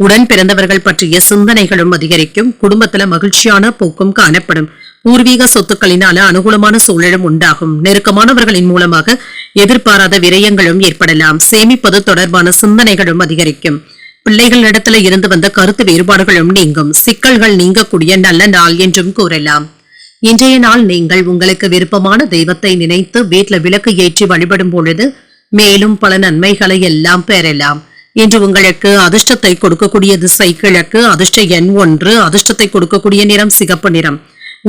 உடன் பிறந்தவர்கள் பற்றிய சிந்தனைகளும் அதிகரிக்கும். குடும்பத்துல மகிழ்ச்சியான போக்கும் காணப்படும். பூர்வீக சொத்துக்களினால அனுகூலமான சூழலும் உண்டாகும். நெருக்கமானவர்களின் மூலமாக எதிர்பாராத விரயங்களும் ஏற்படலாம். சேமிப்பது தொடர்பான சிந்தனைகளும் அதிகரிக்கும். பிள்ளைகளிடத்துல இருந்து வந்த கருத்து வேறுபாடுகளும் நீங்கும். சிக்கல்கள் நீங்கக்கூடிய நல்ல நாள் என்றும் கூறலாம். இன்றைய நாள் நீங்கள் உங்களுக்கு விருப்பமான தெய்வத்தை நினைத்து வீட்டுல விளக்கு ஏற்றி வழிபடும் பொழுது மேலும் பல நன்மைகளை எல்லாம் பெறலாம். இன்று உங்களுக்கு அதிர்ஷ்டத்தை கொடுக்கக்கூடிய திசை கிழக்கு. அதிர்ஷ்ட எண் 1. அதிர்ஷ்டத்தை கொடுக்கக்கூடிய நிறம் சிகப்பு நிறம்.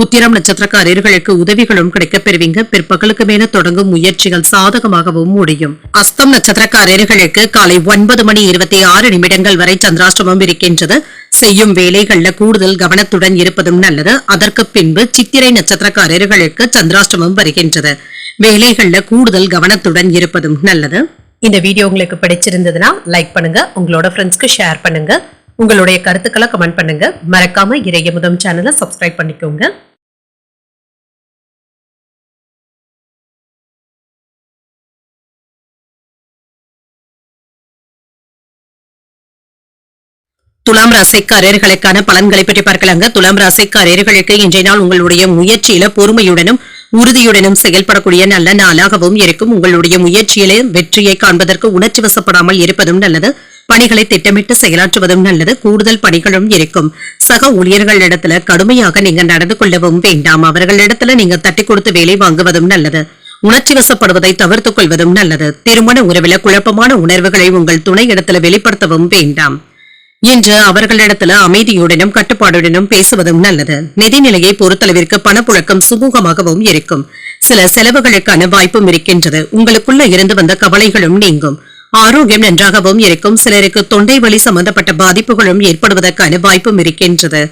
உத்திரம் நட்சத்திரக்காரர்களுக்கு உதவிகளும் கிடைக்கப் பெறுவீங்க. பிற்பகலுக்கு மேல தொடங்கும் முயற்சிகள் சாதகமாகவும் முடியும். அஸ்தம் நட்சத்திரக்காரர்களுக்கு காலை 9:26 வரை சந்திராஷ்டமம் இருக்கின்றது. செய்யும் வேலைகள்ல கூடுதல் கவனத்துடன் இருப்பதும் நல்லது. அதற்கு பின்பு சித்திரை நட்சத்திரக்காரர்களுக்கு சந்திராஷ்டமம் வருகின்றது. வேலைகள்ல கூடுதல் கவனத்துடன் இருப்பதும் நல்லது. இந்த வீடியோ உங்களுக்கு பிடிச்சிருந்ததுன்னா லைக் பண்ணுங்க, உங்களோட ஃப்ரெண்ட்ஸ்க்கு ஷேர் பண்ணுங்க, உங்களுடைய கருத்துக்களை கமெண்ட் பண்ணுங்க. மறக்காம இறையமுதம் சேனலை சப்ஸ்கிரைப் பண்ணிக்கோங்க. துலாம் ராசிக்காரர்களுக்கான பலன்களை பற்றி பார்க்கலாங்க. துலாம் ராசிக்காரர்களுக்கு இன்றைய நாள் உங்களுடைய முயற்சியில பொறுமையுடனும் உறுதியுடனும் செயல்படக்கூடிய நல்ல நாளாகவும் இருக்கும். உங்களுடைய முயற்சியிலே வெற்றியை காண்பதற்கு உணர்ச்சி வசப்படாமல் இருப்பதும் நல்லது. பணிகளை திட்டமிட்டு செயலாற்றுவதும் நல்லது. கூடுதல் பணிகளும் இருக்கும். சக ஊழியர்களிடத்துல கடுமையாக நீங்க நடந்து கொள்ளவும் வேண்டாம். அவர்களிடத்துல நீங்க தட்டி கொடுத்து வேலை வாங்குவதும் நல்லது. உணர்ச்சி வசப்படுவதை தவிர்த்துக் கொள்வதும் நல்லது. திருமண உறவில குழப்பமான உணர்வுகளை உங்கள் துணை இடத்துல வெளிப்படுத்தவும் வேண்டாம். இன்று அவர்களிடத்துல அமைதியுடனும் கட்டுப்பாடுடனும் பேசுவதும் நல்லது. நிதிநிலையை பொறுத்தளவிற்கு பணப்புழக்கம் சுமூகமாகவும் இருக்கும். சில செலவுகளுக்கான வாய்ப்பும் இருக்கின்றது. உங்களுக்குள்ள இருந்து வந்த கவலைகளும் நீங்கும். ஆரோக்கியம் நன்றாகவும் இருக்கும். சிலருக்கு தொண்டை வலி சம்பந்தப்பட்ட பாதிப்புகளும் ஏற்படுவதற்கான வாய்ப்பும் இருக்கின்றது.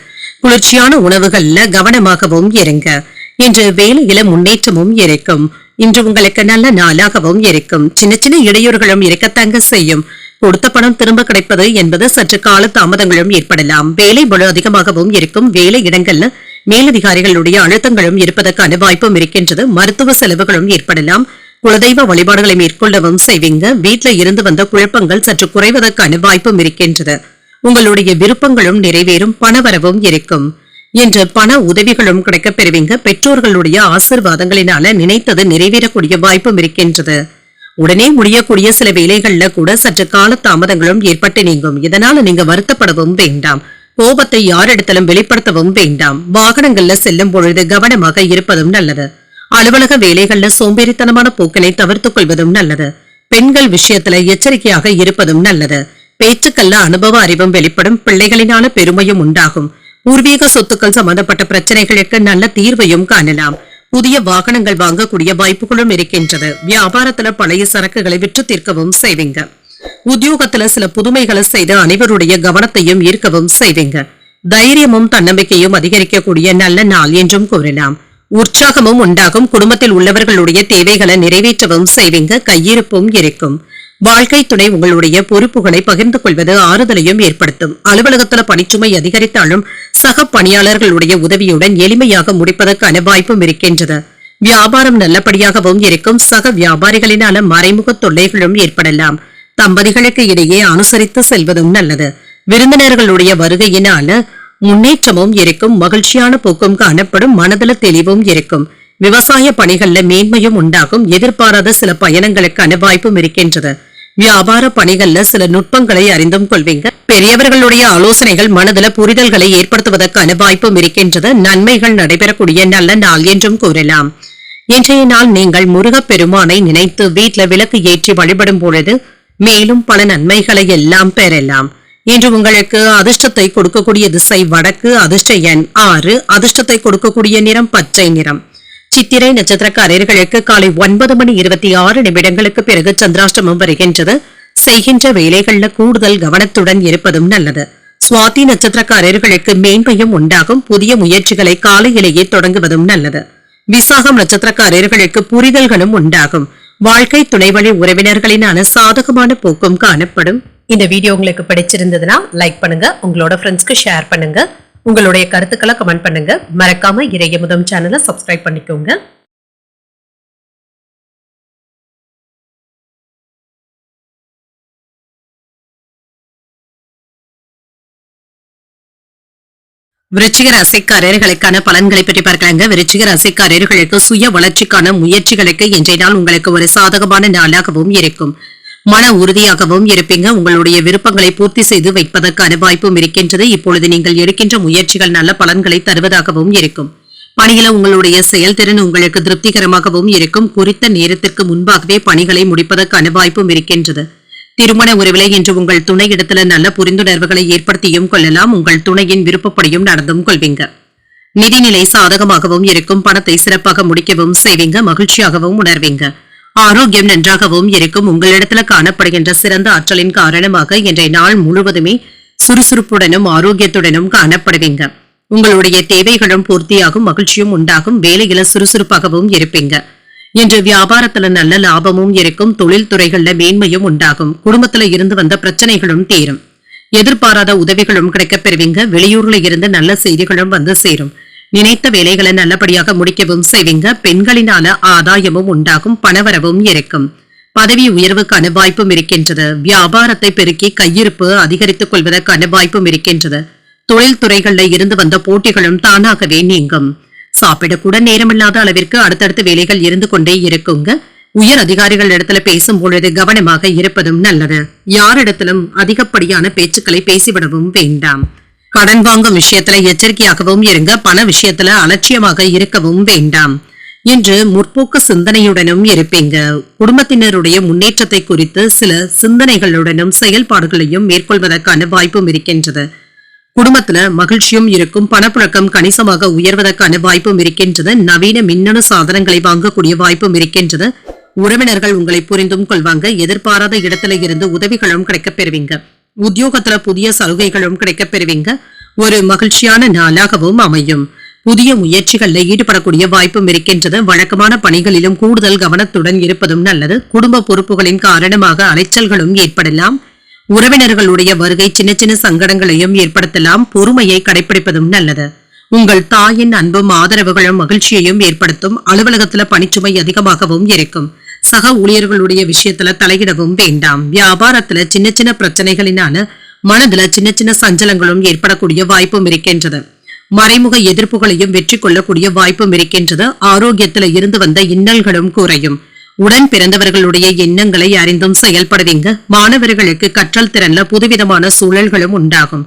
குளிர்ச்சியான உணவுகள்ல கவனமாகவும் இருங்க. இன்று வேலையில முன்னேற்றமும் இருக்கும். இன்று உங்களுக்கு நல்ல நாளாகவும் இருக்கும். சின்ன சின்ன இடையூறுகளும் இருக்கத்தாங்க செய்யும். கொடுத்த பணம் திரும்ப கிடைப்பது என்பது சற்று கால தாமதங்களும் ஏற்படலாம். வேலை பளு அதிகமாகவும் இருக்கும். வேலை இடங்கள்ல மேலதிகாரிகளுடைய அழுத்தங்களும் இருப்பதற்கான வாய்ப்பும் இருக்கின்றது. மருத்துவ செலவுகளும் ஏற்படலாம். குலதெய்வ வழிபாடுகளை மேற்கொள்ளவும் செய்வீங்க. வீட்டுல இருந்து வந்த குழப்பங்கள் சற்று குறைவதற்கான வாய்ப்பும் இருக்கின்றது. உங்களுடைய விருப்பங்களும் நிறைவேறும். பணவரவும் இருக்கும். இன்று பண உதவிகளும் கிடைக்கப் பெறுவீங்க. பெற்றோர்களுடைய ஆசிர்வாதங்களினால நினைத்தது நிறைவேறக்கூடிய வாய்ப்பும் இருக்கின்றது. உடனே முடியக்கூடிய சில வேலைகள்ல கூட சற்று கால தாமதங்களும் ஏற்பட்டு நீங்கும். இதனால நீங்க வருத்தப்படவும் வேண்டாம். கோபத்தை யாரிடத்திலும் வெளிப்படுத்தவும் வேண்டாம். வாகனங்கள்ல செல்லும் பொழுது கவனமாக இருப்பதும் நல்லது. அலுவலக வேலைகள்ல சோம்பேறித்தனமான போக்கினை தவிர்த்துக் கொள்வதும் நல்லது. பெண்கள் விஷயத்துல எச்சரிக்கையாக இருப்பதும் நல்லது. பேச்சுக்கள்ல அனுபவ அறிவும் வெளிப்படும். பிள்ளைகளினால பெருமையும் உண்டாகும். பூர்வீக சொத்துக்கள் சம்பந்தப்பட்ட பிரச்சனைகளுக்கு நல்ல தீர்வையும் காணலாம். புதிய வாகனங்கள் வாங்கக்கூடிய வாய்ப்புகளும் இருக்கின்றது. வியாபாரத்துல பழைய சரக்குகளை விற்று தீர்க்கவும் செய்வீங்க. உத்தியோகத்துல சில புதுமைகளை செய்து அனைவருடைய கவனத்தையும் ஈர்க்கவும் செய்வீங்க. தைரியமும் தன்னம்பிக்கையும் அதிகரிக்கக்கூடிய நல்ல நாள் என்றும் கூறலாம். உற்சாகமும் உண்டாகும். குடும்பத்தில் உள்ளவர்களுடைய தேவைகளை நிறைவேற்றவும் செய்வீங்க. கையிருப்பும் இருக்கும். வாழ்க்கை துணை உங்களுடைய பொறுப்புகளை பகிர்ந்து கொள்வது ஆறுதலையும் ஏற்படுத்தும். அலுவலகத்துல பணிச்சுமை அதிகரித்தாலும் சக பணியாளர்களுடைய உதவியுடன் எளிமையாக முடிப்பதற்கான வாய்ப்பும் இருக்கின்றது. வியாபாரம் நல்லபடியாகவும் இருக்கும். சக வியாபாரிகளினால மறைமுக தொல்லைகளும் ஏற்படலாம். தம்பதிகளுக்கு இடையே அனுசரித்து செல்வதும் நல்லது. விருந்தினர்களுடைய வருகையினால முன்னேற்றமும் இருக்கும். மகிழ்ச்சியான போக்கும் காணப்படும். மனதில தெளிவும் இருக்கும். விவசாய பணிகள்ல மேன்மையும் உண்டாகும். எதிர்பாராத சில பயணங்களுக்கான வாய்ப்பும் இருக்கின்றது. வியாபார பணிகள்ல சில நுட்பங்களை அறிந்தும் கொள்வீங்க. பெரியவர்களுடைய ஆலோசனைகள் மனதில புரிதல்களை ஏற்படுத்துவதற்கான வாய்ப்பும் இருக்கின்றது. நன்மைகள் நடைபெறக்கூடிய நல்ல நாள் என்றும் கூறலாம். இன்றைய நாள் நீங்கள் முருகப்பெருமானை நினைத்து வீட்டுல விளக்கு ஏற்றி வழிபடும் பொழுது மேலும் பல நன்மைகளை எல்லாம் பெறலாம். இன்று உங்களுக்கு அதிர்ஷ்டத்தை கொடுக்கக்கூடிய திசை வடக்கு. அதிர்ஷ்ட எண் 6. அதிர்ஷ்டத்தை கொடுக்கக்கூடிய நிறம் பச்சை நிறம். சித்திரை நட்சத்திரக்காரர்களுக்கு காலை 9:26 பிறகு சந்திராஷ்டமம் வருகின்றது. செய்கின்ற வேலைகள்ல கூடுதல் கவனத்துடன் இருப்பதும் நல்லது. சுவாதி நட்சத்திரக்காரர்களுக்கு மேன்மையும் உண்டாகும். புதிய முயற்சிகளை காலையிலேயே தொடங்குவதும் நல்லது. விசாகம் நட்சத்திரக்காரர்களுக்கு புரிதல்களும் உண்டாகும். வாழ்க்கை துணைவழி உறவினர்களினான சாதகமான போக்கும் காணப்படும். இந்த வீடியோ உங்களுக்கு பிடிச்சிருந்ததுன்னா லைக் பண்ணுங்க, உங்களோட ஃப்ரெண்ட்ஸ்க்கு ஷேர் பண்ணுங்க, உங்களுடைய கருத்துக்களை கமெண்ட் பண்ணுங்க. மறக்காம இறையமுதம் சேனலை சப்ஸ்கிரைப் பண்ணிக்கோங்க. விருச்சிக ராசிக்காரர்களுக்கான பலன்களை பற்றி பார்க்கலாங்க. விருச்சிக ராசிக்காரர்களுக்கு சுய வளர்ச்சிக்கான முயற்சிகளுக்கு இன்றைய நாள் உங்களுக்கு ஒரு சாதகமான நாளாகவும் இருக்கும். மன உறுதியாகவும் இருப்பீங்க. உங்களுடைய விருப்பங்களை பூர்த்தி செய்து வைப்பதற்கான வாய்ப்பும் இருக்கின்றது. இப்பொழுது நீங்கள் எடுக்கின்ற முயற்சிகள் நல்ல பலன்களை தருவதாகவும் இருக்கும். பணியில உங்களுடைய செயல்திறன் உங்களுக்கு திருப்திகரமாகவும் இருக்கும். குறித்த நேரத்திற்கு முன்பாகவே பணிகளை முடிப்பதற்கான வாய்ப்பும் இருக்கின்றது. திருமண உறவிலை இன்று உங்கள் துணை இடத்துல நல்ல புரிந்துணர்வுகளை ஏற்படுத்தியும் கொள்ளலாம். உங்கள் துணையின் விருப்பப்படியும் நடந்தும் கொள்வீங்க. நிதிநிலை சாதகமாகவும் இருக்கும். பணத்தை சிறப்பாக முடிக்கவும் செய்வீங்க. மகிழ்ச்சியாகவும் உணர்வீங்க. ஆரோக்கியம் நன்றாகவும் இருக்கும். உங்களிடத்துல காணப்படுகின்ற சிறந்த ஆற்றலின் காரணமாக இன்றைய நாள் முழுவதுமே சுறுசுறுப்புடனும் ஆரோக்கியத்துடனும் காணப்படுவீங்க. உங்களுடைய தேவைகளும் பூர்த்தியாகும். மகிழ்ச்சியும் உண்டாகும். வேலையில சுறுசுறுப்பாகவும் இருப்பீங்க. இன்று வியாபாரத்துல நல்ல லாபமும் இருக்கும். தொழில் துறைகள்ல மேன்மையும் உண்டாகும். குடும்பத்துல இருந்து வந்த பிரச்சனைகளும் தீரும். எதிர்பாராத உதவிகளும் கிடைக்கப் பெறுவீங்க. வெளியூர்ல இருந்து நல்ல செய்திகளும் வந்து சேரும். நினைத்த வேலைகளை நல்லபடியாக முடிக்கவும் செய்வீங்க. பெண்களினால ஆதாயமும் உண்டாகும். பணவரவும் இருக்கும். பதவி உயர்வுக்கான வாய்ப்பும் இருக்கின்றது. வியாபாரத்தை பெருக்கி கையிருப்பு அதிகரித்துக் கொள்வதற்கான வாய்ப்பும் இருக்கின்றது. தொழில் துறைகள்ல இருந்து வந்த போட்டிகளும் தானாகவே நீங்கும். சாப்பிடக்கூட நேரமில்லாத அளவிற்கு அடுத்தடுத்த வேலைகள் இருந்து கொண்டே இருக்குங்க. உயர் அதிகாரிகள் இடத்துல பேசும் பொழுது கவனமாக இருப்பதும் நல்லது. யாரிடத்திலும் அதிகப்படியான பேச்சுக்களை பேசிவிடவும் வேண்டாம். கடன் வாங்கும் விஷயத்துல எச்சரிக்கையாகவும் இருங்க. பண விஷயத்துல அலட்சியமாக இருக்கவும் வேண்டாம். இன்று முற்போக்கு சிந்தனையுடனும் இருப்பீங்க. குடும்பத்தினருடைய முன்னேற்றத்தை குறித்து சில சிந்தனைகளுடனும் செயல்பாடுகளையும் மேற்கொள்வதற்கான வாய்ப்பும் இருக்கின்றது. குடும்பத்துல மகிழ்ச்சியும் இருக்கும். பணப்புழக்கம் கணிசமாக உயர்வதற்கான வாய்ப்பும் இருக்கின்றது. நவீன மின்னணு சாதனங்களை வாங்கக்கூடிய வாய்ப்பும் இருக்கின்றது. உறவினர்கள் உங்களை புரிந்தும் கொள்வாங்க. எதிர்பாராத இடத்துல இருந்து உதவிகளும் கிடைக்கப் பெறுவீங்க. உத்தியோகத்துல புதிய சலுகைகளும் கிடைக்கப் பெறுவீங்க. ஒரு மகிழ்ச்சியான நாளாகவும் அமையும். புதிய முயற்சிகள்ல ஈடுபடக்கூடிய வாய்ப்பும் இருக்கின்றது. வழக்கமான பணிகளிலும் கூடுதல் கவனத்துடன் இருப்பதும் நல்லது. குடும்ப பொறுப்புகளின் காரணமாக அலைச்சல்களும் ஏற்படலாம். உறவினர்களுடைய வருகை சின்ன சின்ன சங்கடங்களையும் ஏற்படுத்தலாம். பொறுமையை கடைபிடிப்பதும் நல்லது. உங்கள் தாயின் அன்பும் ஆதரவுகளும் மகிழ்ச்சியையும் ஏற்படுத்தும். அலுவலகத்துல பணிச்சுமை அதிகமாகவும் இருக்கும். சக ஊழியர்களுடைய விஷயத்துல தலையிடவும் வேண்டாம். வியாபாரத்துல சின்ன சின்ன பிரச்சனைகளினால மனதுல சின்ன சின்ன சஞ்சலங்களும் ஏற்படக்கூடிய வாய்ப்பும் இருக்கின்றது. மறைமுக எதிர்ப்புகளையும் வெற்றி கொள்ளக்கூடிய வாய்ப்பும் இருக்கின்றது. ஆரோக்கியத்துல இருந்து வந்த இன்னல்களும் குறையும். உடன் பிறந்தவர்களுடைய எண்ணங்களை அறிந்தும் செயல்படுவீங்க. மாணவர்களுக்கு கற்றல் திறன்ல புதுவிதமான சூழல்களும் உண்டாகும்.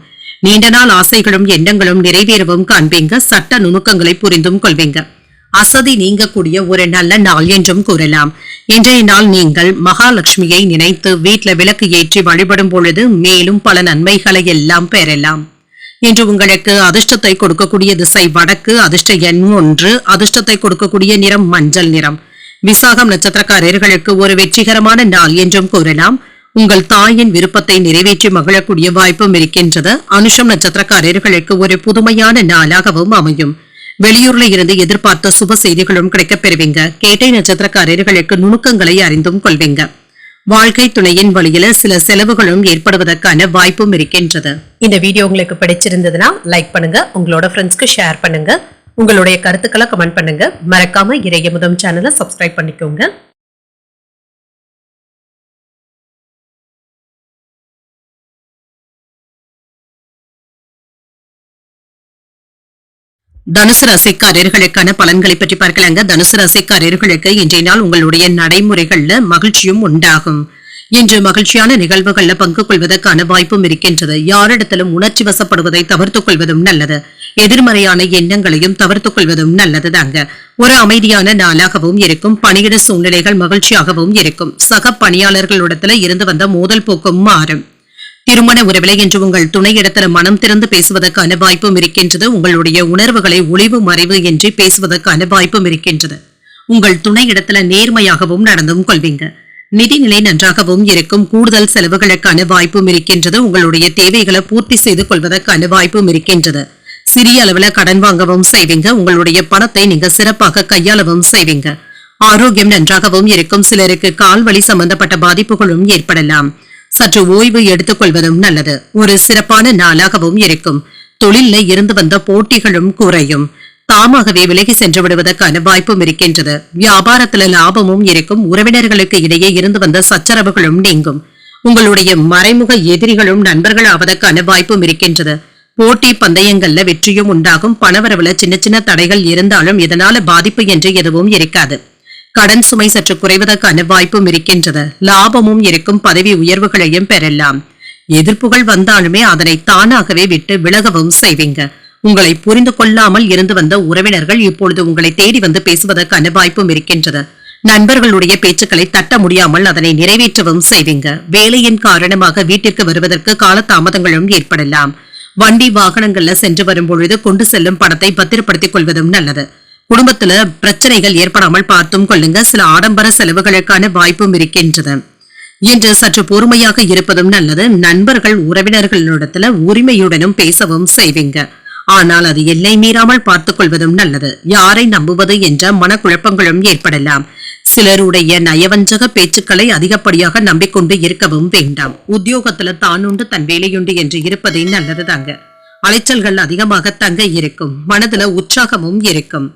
நீண்ட நாள் ஆசைகளும் எண்ணங்களும் நிறைவேறவும் காண்பீங்க. சட்ட நுணுக்கங்களை புரிந்தும் கொள்வீங்க. அசதி நீங்கக்கூடிய ஒரு நல்ல நாள் என்றும் கூறலாம். இன்றைய நாள் நீங்கள் மகாலட்சுமியை நினைத்து வீட்டுல விளக்கு ஏற்றி வழிபடும் பொழுது மேலும் பல நன்மைகளை எல்லாம் பெறலாம். இன்று உங்களுக்கு அதிர்ஷ்டத்தை கொடுக்கக்கூடிய திசை வடக்கு. அதிர்ஷ்ட எண் 1. அதிர்ஷ்டத்தை கொடுக்கக்கூடிய நிறம் மஞ்சள் நிறம். விசாகம் நட்சத்திரக்காரர்களுக்கு ஒரு வெற்றிகரமான நாள் என்றும் கூறலாம். உங்கள் தாயின் விருப்பத்தை நிறைவேற்றி மகிழக்கூடிய வாய்ப்பும் இருக்கின்றது. அனுஷம் நட்சத்திரக்காரர்களுக்கு ஒரு புதுமையான நாளாகவும் அமையும். வெளியூர்ல இருந்து எதிர்பார்த்த சுப செய்திகளும் கிடைக்கப் பெறுவீங்க. கேட்டை நட்சத்திரக்காரர்களுக்கு நுணுக்கங்களை அறிந்தும் கொள்வீங்க. வாழ்க்கை துணையின் வழியில சில செலவுகளும் ஏற்படுவதற்கான வாய்ப்பும் இருக்கின்றது. இந்த வீடியோ உங்களுக்கு பிடிச்சிருந்ததுன்னா லைக் பண்ணுங்க, உங்களோட ஃப்ரெண்ட்ஸ்க்கு ஷேர் பண்ணுங்க, உங்களுடைய கருத்துக்களை கமெண்ட் பண்ணுங்க. மறக்காம இறையமுதம் சேனலை சப்ஸ்கிரைப் பண்ணிக்கோங்க. தனுசு ராசிக்காரர்களுக்கான பலன்களை பற்றி பார்க்கலாங்க. தனுசு ராசிக்காரர்களுக்கு இன்றைய நாள் உங்களுடைய நடைமுறைகள்ல மகிழ்ச்சியும் உண்டாகும். இன்று மகிழ்ச்சியான நிகழ்வுகள்ல பங்கு கொள்வதற்கான வாய்ப்பும் இருக்கின்றது. யாரிடத்திலும் உணர்ச்சி வசப்படுவதை தவிர்த்துக் கொள்வதும் நல்லது. எதிர்மறையான எண்ணங்களையும் தவிர்த்துக் கொள்வதும் நல்லது தாங்க. ஒரு அமைதியான நாளாகவும் இருக்கும். பணியிட சூழ்நிலைகள் மகிழ்ச்சியாகவும் இருக்கும். சக பணியாளர்களிடத்துல இருந்து வந்த மோதல் போக்கும் மாறும். திருமண உறவிலை என்று உங்கள் துணை இடத்துல மனம் திறந்து பேசுவதற்கான வாய்ப்பும் இருக்கின்றது. உங்களுடைய உணர்வுகளை ஒளிவு மறைவு என்று பேசுவதற்கான வாய்ப்பும் இருக்கின்றது. உங்கள் துணை இடத்துல நேர்மையாகவும் நடந்தும் கொள்வீங்க. நிதிநிலை நன்றாகவும் இருக்கும். கூடுதல் செலவுகளுக்கான வாய்ப்பும் இருக்கின்றது. உங்களுடைய தேவைகளை பூர்த்தி செய்து கொள்வதற்கான வாய்ப்பும் இருக்கின்றது. சிறிய அளவுல கடன் வாங்கவும் செய்வீங்க. உங்களுடைய பணத்தை நீங்க சிறப்பாக கையாளவும் செய்வீங்க. ஆரோக்கியம் நன்றாகவும் இருக்கும். சிலருக்கு கால்வலி சம்பந்தப்பட்ட பாதிப்புகளும் ஏற்படலாம். சற்று ஓய்வு எடுத்துக் கொள்வதும் நல்லது. ஒரு சிறப்பான நாளாகவும் இருக்கும். தொழில இருந்து வந்த போட்டிகளும் குறையும். தாமாகவே விலகி சென்று விடுவதற்கான வாய்ப்பும் இருக்கின்றது. வியாபாரத்துல லாபமும் இருக்கும். உறவினர்களுக்கு இடையே இருந்து வந்த சச்சரவுகளும் நீங்கும். உங்களுடைய மறைமுக எதிரிகளும் நண்பர்கள் ஆவதற்கான வாய்ப்பும் இருக்கின்றது. போட்டி பந்தயங்கள்ல வெற்றியும் உண்டாகும். பணவரவுல சின்ன சின்ன தடைகள் இருந்தாலும் இதனால பாதிப்பு என்று எதுவும் இருக்காது. கடன் சுமை சற்று குறைவதற்கான வாய்ப்பும் இருக்கின்றது. லாபமும் இருக்கும். பதவி உயர்வுகளையும் பெறலாம். எதிர்ப்புகள் வந்தாலுமே அதனை தானாகவே விட்டு விலகவும் செய்வீங்க. உங்களை புரிந்து கொள்ளாமல் இருந்து வந்த உறவினர்கள் இப்பொழுது உங்களை தேடி வந்து பேசுவதற்கான வாய்ப்பும் இருக்கின்றது. நண்பர்களுடைய பேச்சுக்களை தட்ட முடியாமல் அதனை நிறைவேற்றவும் செய்வீங்க. வேலையின் காரணமாக வீட்டிற்கு வருவதற்கு காலதாமதங்களும் ஏற்படலாம். வண்டி வாகனங்கள்ல சென்று வரும் பொழுது கொண்டு செல்லும் பணத்தை பத்திரப்படுத்திக் கொள்வதும் நல்லது. குடும்பத்துல பிரச்சனைகள் ஏற்படாமல் பார்த்தும் கொள்ளுங்க. சில ஆடம்பர செலவுகளுக்கான வாய்ப்பும் இருக்கின்றது. இன்று சற்று பொறுமையாக இருப்பதும் நல்லது. நண்பர்கள் உறவினர்களிடத்துல உரிமையுடனும் பேசவும் செய்வீங்க. ஆனால் அது எல்லை மீறாமல் பார்த்துக் கொள்வதும் நல்லது. யாரை நம்புவது என்ற மனக்குழப்பங்களும் ஏற்படலாம். சிலருடைய நயவஞ்சக பேச்சுக்களை அதிகப்படியாக நம்பிக்கொண்டு இருக்கவும் வேண்டாம். உத்தியோகத்துல தானுண்டு தன் வேலையுண்டு என்று இருப்பதே நல்லது தாங்க. அலைச்சல்கள் அதிகமாக தங்க இருக்கும். மனதுல உற்சாகமும் இருக்கும்.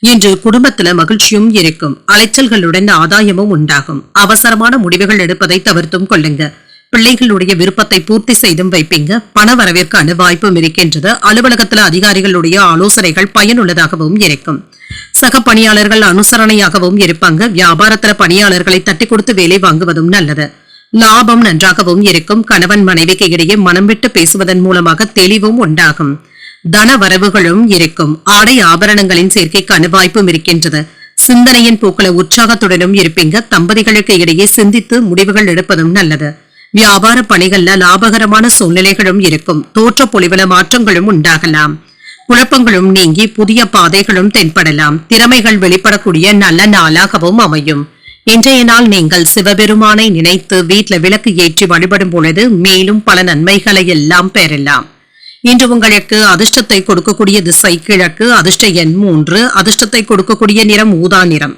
இன்று குடும்பத்துல மகிழ்ச்சியும் இருக்கும். அலைச்சல்களுடன் ஆதாயமும் உண்டாகும். அவசரமான முடிவுகள் எடுப்பதை தவிர்த்தும் கொள்ளுங்க. பிள்ளைகளுடைய விருப்பத்தை பூர்த்தி செய்தும் வைப்பீங்க. பண வரவிற்கான வாய்ப்பும் இருக்கின்றது. அலுவலகத்துல அதிகாரிகளுடைய ஆலோசனைகள் பயனுள்ளதாகவும் இருக்கும். சக பணியாளர்கள் அனுசரணையாகவும் இருப்பாங்க. வியாபாரத்துல பணியாளர்களை தட்டி கொடுத்து வேலை வாங்குவதும் நல்லது. லாபம் நன்றாகவும் இருக்கும். கணவன் மனைவிக்கு இடையே மனம் விட்டு பேசுவதன் மூலமாக தெளிவும் உண்டாகும். தன வரவுகளும் இருக்கும். ஆடை ஆபரணங்களின் சேர்க்கைக்கான வாய்ப்பும் இருக்கின்றது. சிந்தனையின் போக்குல உற்சாகத்துடனும் இருப்பீங்க. தம்பதிகளுக்கு இடையே சிந்தித்து முடிவுகள் எடுப்பதும் நல்லது. வியாபார பணிகள்ல லாபகரமான சூழ்நிலைகளும் இருக்கும். தோற்ற பொலிவுல மாற்றங்களும் உண்டாகலாம். குழப்பங்களும் நீங்கி புதிய பாதைகளும் தென்படலாம். திறமைகள் வெளிப்படக்கூடிய நல்ல நாளாகவும் அமையும். இன்றைய நாள் நீங்கள் சிவபெருமானை நினைத்து வீட்டுல விளக்கு ஏற்றி வழிபடும் பொழுது மேலும் பல நன்மைகளை எல்லாம் பெறலாம். இன்று உங்களுக்கு அதிர்ஷ்டத்தை கொடுக்கக்கூடிய திசை கிழக்கு. அதிர்ஷ்ட எண் 3. அதிர்ஷ்டத்தை கொடுக்கக்கூடிய நிறம் ஊதா நிறம்.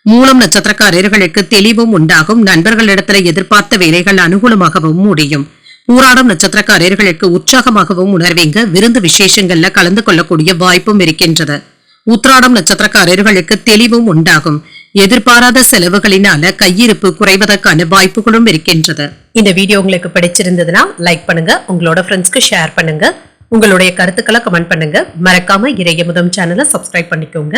மூலம் நட்சத்திரக்காரர்களுக்கு தெளிவும் உண்டாகும். நண்பர்களிடத்துல எதிர்பார்த்த வேலைகள் அனுகூலமாகவும் முடியும். பூராடம் நட்சத்திரக்காரர்களுக்கு உற்சாகமாகவும் உணர்வீங்க. விருந்து விசேஷங்கள்ல கலந்து கொள்ளக்கூடிய வாய்ப்பும் இருக்கின்றது. உத்திராடம் நட்சத்திரக்காரர்களுக்கு தெளிவும் உண்டாகும். எதிர்பாராத செலவுகளினால கையிருப்பு குறைவதற்கான வாய்ப்புகளும் இருக்கின்றது. இந்த வீடியோ உங்களுக்கு பிடிச்சிருந்ததுன்னா லைக் பண்ணுங்க. உங்களோட ஃப்ரெண்ட்ஸ்க்கு ஷேர் பண்ணுங்க. உங்களுடைய கருத்துக்களை கமெண்ட் பண்ணுங்க. மறக்காம இறையமுதம் சேனலை சப்ஸ்கிரைப் பண்ணிக்கோங்க.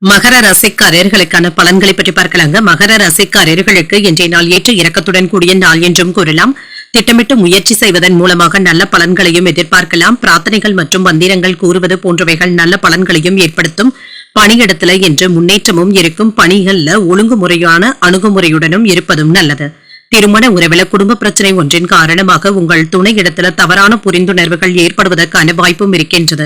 மகர ராசிக்காரர்களுக்கான பலன்களை பற்றி பார்க்கலாங்க. மகர ராசிக்காரர்களுக்கு இன்றைய நாள் ஏற்ற இறக்கத்துடன் கூடிய நாள் என்றும் கூறலாம். திட்டமிட்டு முயற்சி செய்வதன் மூலமாக நல்ல பலன்களையும் எதிர்பார்க்கலாம். பிரார்த்தனைகள் மற்றும் மந்திரங்கள் கூறுவது போன்றவைகள் நல்ல பலன்களையும் ஏற்படுத்தும். பணியிடத்துல இன்று முன்னேற்றமும் இருக்கும். பணிகள்ல ஒழுங்குமுறையான அணுகுமுறையுடனும் இருப்பதும் நல்லது. திருமண உறவில குடும்ப பிரச்சனை ஒன்றின் காரணமாக உங்கள் துணை இடத்துல தவறான புரிந்துணர்வுகள் ஏற்படுவதற்கான வாய்ப்பும் இருக்கின்றது.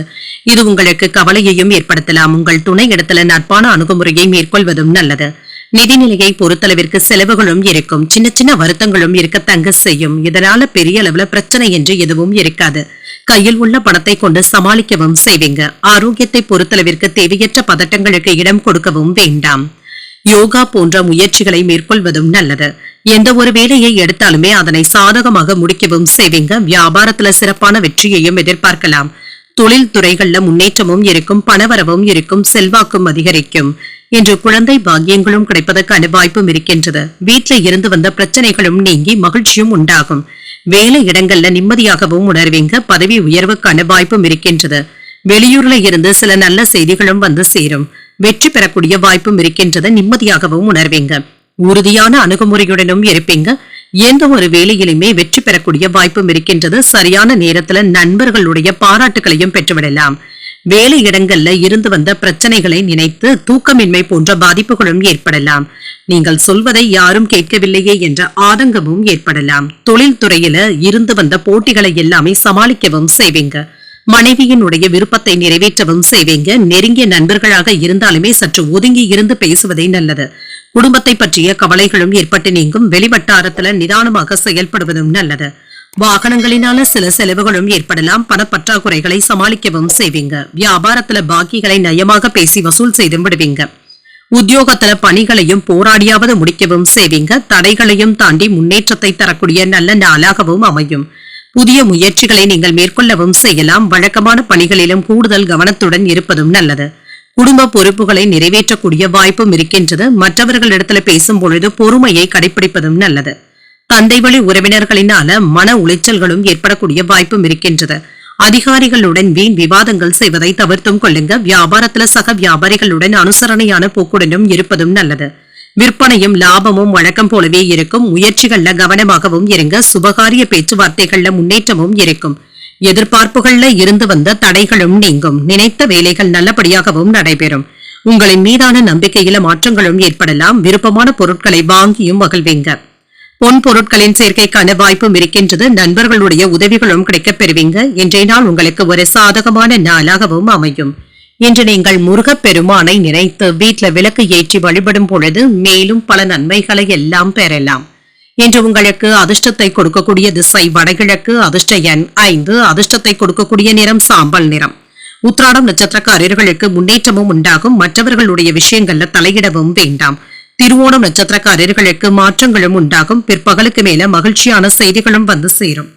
இது உங்களுக்கு கவலையையும் ஏற்படுத்தலாம். உங்கள் துணை இடத்துல நட்பான அணுகுமுறையை மேற்கொள்வதும் நல்லது. நிதிநிலையை பொறுத்தளவிற்கு செலவுகளும் இருக்கும். சின்ன சின்ன வருத்தங்களும் இருக்க தங்க செய்யும். இதனால பெரிய அளவுல பிரச்சனை என்று எதுவும் இருக்காது. கையில் உள்ள பணத்தை கொண்டு சமாளிக்கவும் செய்வீங்க. ஆரோக்கியத்தை பொறுத்தளவிற்கு தேவையற்ற பதட்டங்களுக்கு இடம் கொடுக்கவும் வேண்டாம். யோகா போன்ற முயற்சிகளை மேற்கொள்வதும் நல்லது. எந்த ஒரு வேலையை எடுத்தாலுமே அதனை சாதகமாக முடிக்கவும் செய்வீங்க. வியாபாரத்துல சிறப்பான வெற்றியையும் எதிர்பார்க்கலாம். தொழில் துறைகள்ல முன்னேற்றமும் இருக்கும். பணவரவும் இருக்கும். செல்வாக்கும் அதிகரிக்கும். இன்று குழந்தை பாக்கியங்களும் கிடைப்பதற்கான வாய்ப்பும் இருக்கின்றது. வீட்டில இருந்து வந்த பிரச்சனைகளும் நீங்கி மகிழ்ச்சியும் உண்டாகும். வேலை இடங்கள்ல நிம்மதியாகவும் உணர்வீங்க. பதவி உயர்வுக்கான வாய்ப்பும் இருக்கின்றது. வெளியூர்ல இருந்து சில நல்ல செய்திகளும் வந்து சேரும். வெற்றி பெறக்கூடிய வாய்ப்பும் இருக்கின்றது. நிம்மதியாகவும் உணர்வீங்க. உறுதியான அணுகுமுறையுடனும் இருப்பீங்க. எந்த ஒரு வேலையிலுமே வெற்றி பெறக்கூடிய வாய்ப்பும் இருக்கின்றது. சரியான நேரத்துல நண்பர்களுடைய பாராட்டுகளையும் பெற்றுவிடலாம். வேலை இடங்கள்ல இருந்து வந்த பிரச்சனைகளை நினைத்து தூக்கமின்மை போன்ற பாதிப்புகளும் ஏற்படலாம். நீங்கள் சொல்வதை யாரும் கேட்கவில்லையே என்ற ஆதங்கமும் ஏற்படலாம். தொழில் துறையில இருந்து வந்த போட்டிகளை எல்லாமே சமாளிக்கவும் செய்வீங்க. மனைவியினுடைய விருப்பத்தை நிறைவேற்றவும் செய்வீங்க. நெருங்கிய நண்பர்களாக இருந்தாலுமே சற்று ஒதுங்கி இருந்து பேசுவதே நல்லது. குடும்பத்தை பற்றிய கவலைகளும் ஏற்பட்டு நீங்கும். வெளிவட்டாரத்துல நிதானமாக செயல்படுவதும் நல்லது. வாகனங்களினால சில செலவுகளும் ஏற்படலாம். பணப்பற்றாக்குறைகளை சமாளிக்கவும் செய்வீங்க. வியாபாரத்துல பாக்கிகளை நயமாக பேசி வசூல் செய்து விடுவீங்க. உத்தியோகத்துல பணிகளையும் போராடியாவது முடிக்கவும் செய்வீங்க. தடைகளையும் தாண்டி முன்னேற்றத்தை தரக்கூடிய நல்ல நாளாகவும் அமையும். புதிய முயற்சிகளை நீங்கள் மேற்கொள்ளவும் செய்யலாம். வழக்கமான பணிகளிலும் கூடுதல் கவனத்துடன் இருப்பதும் நல்லது. குடும்ப பொறுப்புகளை நிறைவேற்றக்கூடிய வாய்ப்பும் இருக்கின்றது. மற்றவர்களிடத்துல பேசும் பொழுது பொறுமையை கடைபிடிப்பதும் நல்லது. தந்தை வழி உறவினர்களினால மன உளைச்சல்களும் ஏற்படக்கூடிய வாய்ப்பும் இருக்கின்றது. அதிகாரிகளுடன் வீண் விவாதங்கள் செய்வதை தவிர்த்தும் கொள்ளுங்க. வியாபாரத்துல சக வியாபாரிகளுடன் அனுசரணையான போக்குடனும் இருப்பதும் நல்லது. விற்பனையும் லாபமும் வழக்கம் போலவே இருக்கும். முயற்சிகள்ல கவனமாகவும் இருங்க. சுபகாரிய பேச்சுவார்த்தைகள்ல முன்னேற்றமும் இருக்கும். எதிர்பார்ப்புகள்ல இருந்து வந்த தடைகளும் நீங்கும். நினைத்த வேலைகள் நல்லபடியாகவும் நடைபெறும். உங்களின் மீதான நம்பிக்கையில மாற்றங்களும் ஏற்படலாம். விருப்பமான பொருட்களை வாங்கியும் மகிழ்வீங்க. பொன் பொருட்களின் சேர்க்கைக்கான வாய்ப்பும் இருக்கின்றது. நண்பர்களுடைய உதவிகளும் கிடைக்கப் பெறுவீங்க. இன்றைய நாள் உங்களுக்கு ஒரு சாதகமான நாளாகவும் அமையும். இன்று நீங்கள் முருகப் பெருமானை நினைத்து வீட்டுல விளக்கு ஏற்றி வழிபடும் பொழுது மேலும் பல நன்மைகளை எல்லாம் பெறலாம். இன்று உங்களுக்கு அதிர்ஷ்டத்தை கொடுக்கக்கூடிய திசை வடகிழக்கு. அதிர்ஷ்ட எண் 5. அதிர்ஷ்டத்தை கொடுக்கக்கூடிய நிறம் சாம்பல் நிறம். உத்திராடம் நட்சத்திரக்காரர்களுக்கு முன்னேற்றமும் உண்டாகும். மற்றவர்களுடைய விஷயங்கள்ல தலையிடவும் வேண்டாம். திருவோணம் நட்சத்திரக்காரர்களுக்கு மாற்றங்களும் உண்டாகும். பிற்பகலுக்கு மேல மகிழ்ச்சியான செய்திகளும் வந்து சேரும்.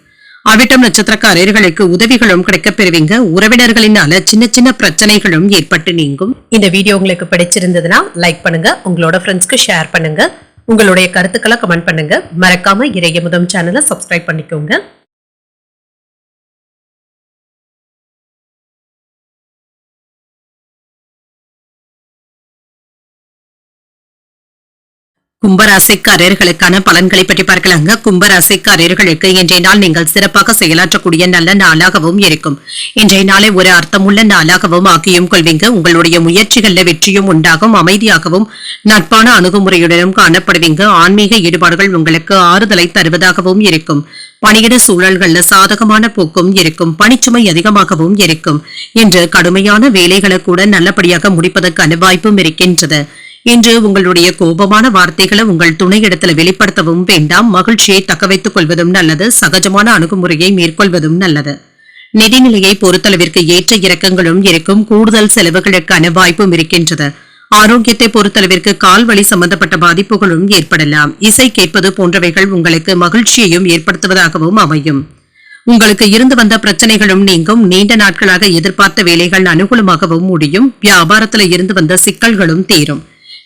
அவிட்டம் நட்சத்திரக்காரர்களுக்கு உதவிகளும் கிடைக்கப் பெறுவீங்க. உறவினர்களினால சின்ன சின்ன பிரச்சனைகளும் ஏற்பட்டு நீங்கும். இந்த வீடியோ உங்களுக்கு பிடிச்சிருந்ததுன்னா லைக் பண்ணுங்க. உங்களோட ஃப்ரெண்ட்ஸ்க்கு ஷேர் பண்ணுங்க. உங்களுடைய கருத்துக்களை கமெண்ட் பண்ணுங்க. மறக்காம இறையமுதம் சேனலை சப்ஸ்கிரைப் பண்ணிக்கோங்க. கும்பராசிக்காரர்களுக்கான பலன்களை பற்றி பார்க்கலாங்க. கும்பராசிக்காரர்களுக்கு இன்றைய நாள் நீங்கள் சிறப்பாக செயலாற்றக்கூடிய நல்ல நாளாகவும் இருக்கும். இன்றைய நாளை ஒரு அர்த்தமுள்ள நாளாகவும் ஆக்கியும் கொள்வீங்க. உங்களுடைய முயற்சிகள்ல வெற்றியும் உண்டாகும். அமைதியாகவும் நட்பான அணுகுமுறையுடனும் காணப்படுவீங்க. ஆன்மீக ஈடுபாடுகள் உங்களுக்கு ஆறுதலை தருவதாகவும் இருக்கும். பணியிட சூழல்கள்ல சாதகமான போக்கும் இருக்கும். பணிச்சுமை அதிகமாகவும் இருக்கும். இன்று கடுமையான வேலைகளை கூட நல்லபடியாக முடிப்பதற்கான வாய்ப்பும் இருக்கின்றது. இன்று உங்களுடைய கோபமான வார்த்தைகளை உங்கள் துணையிடத்துல வெளிப்படுத்தவும் வேண்டாம். மகிழ்ச்சியை தக்க வைத்துக் கொள்வதும் நல்லது. சகஜமான அணுகுமுறையை மேற்கொள்வதும் நல்லது. நிதிநிலையை பொறுத்தளவிற்கு ஏற்ற இறக்கங்களும் இருக்கும். கூடுதல் செலவுகளுக்கான வாய்ப்பும் இருக்கின்றது. ஆரோக்கியத்தை பொறுத்தளவிற்கு கால்வழி சம்பந்தப்பட்ட பாதிப்புகளும் ஏற்படலாம். இசை கேட்பது போன்றவைகள் உங்களுக்கு மகிழ்ச்சியையும் ஏற்படுத்துவதாகவும் அமையும். உங்களுக்கு இருந்து வந்த பிரச்சனைகளும் நீங்கும். நீண்ட நாட்களாக எதிர்பார்த்த வேலைகள் அனுகூலமாகவும் முடியும். வியாபாரத்துல இருந்து வந்த சிக்கல்களும் தீரும்.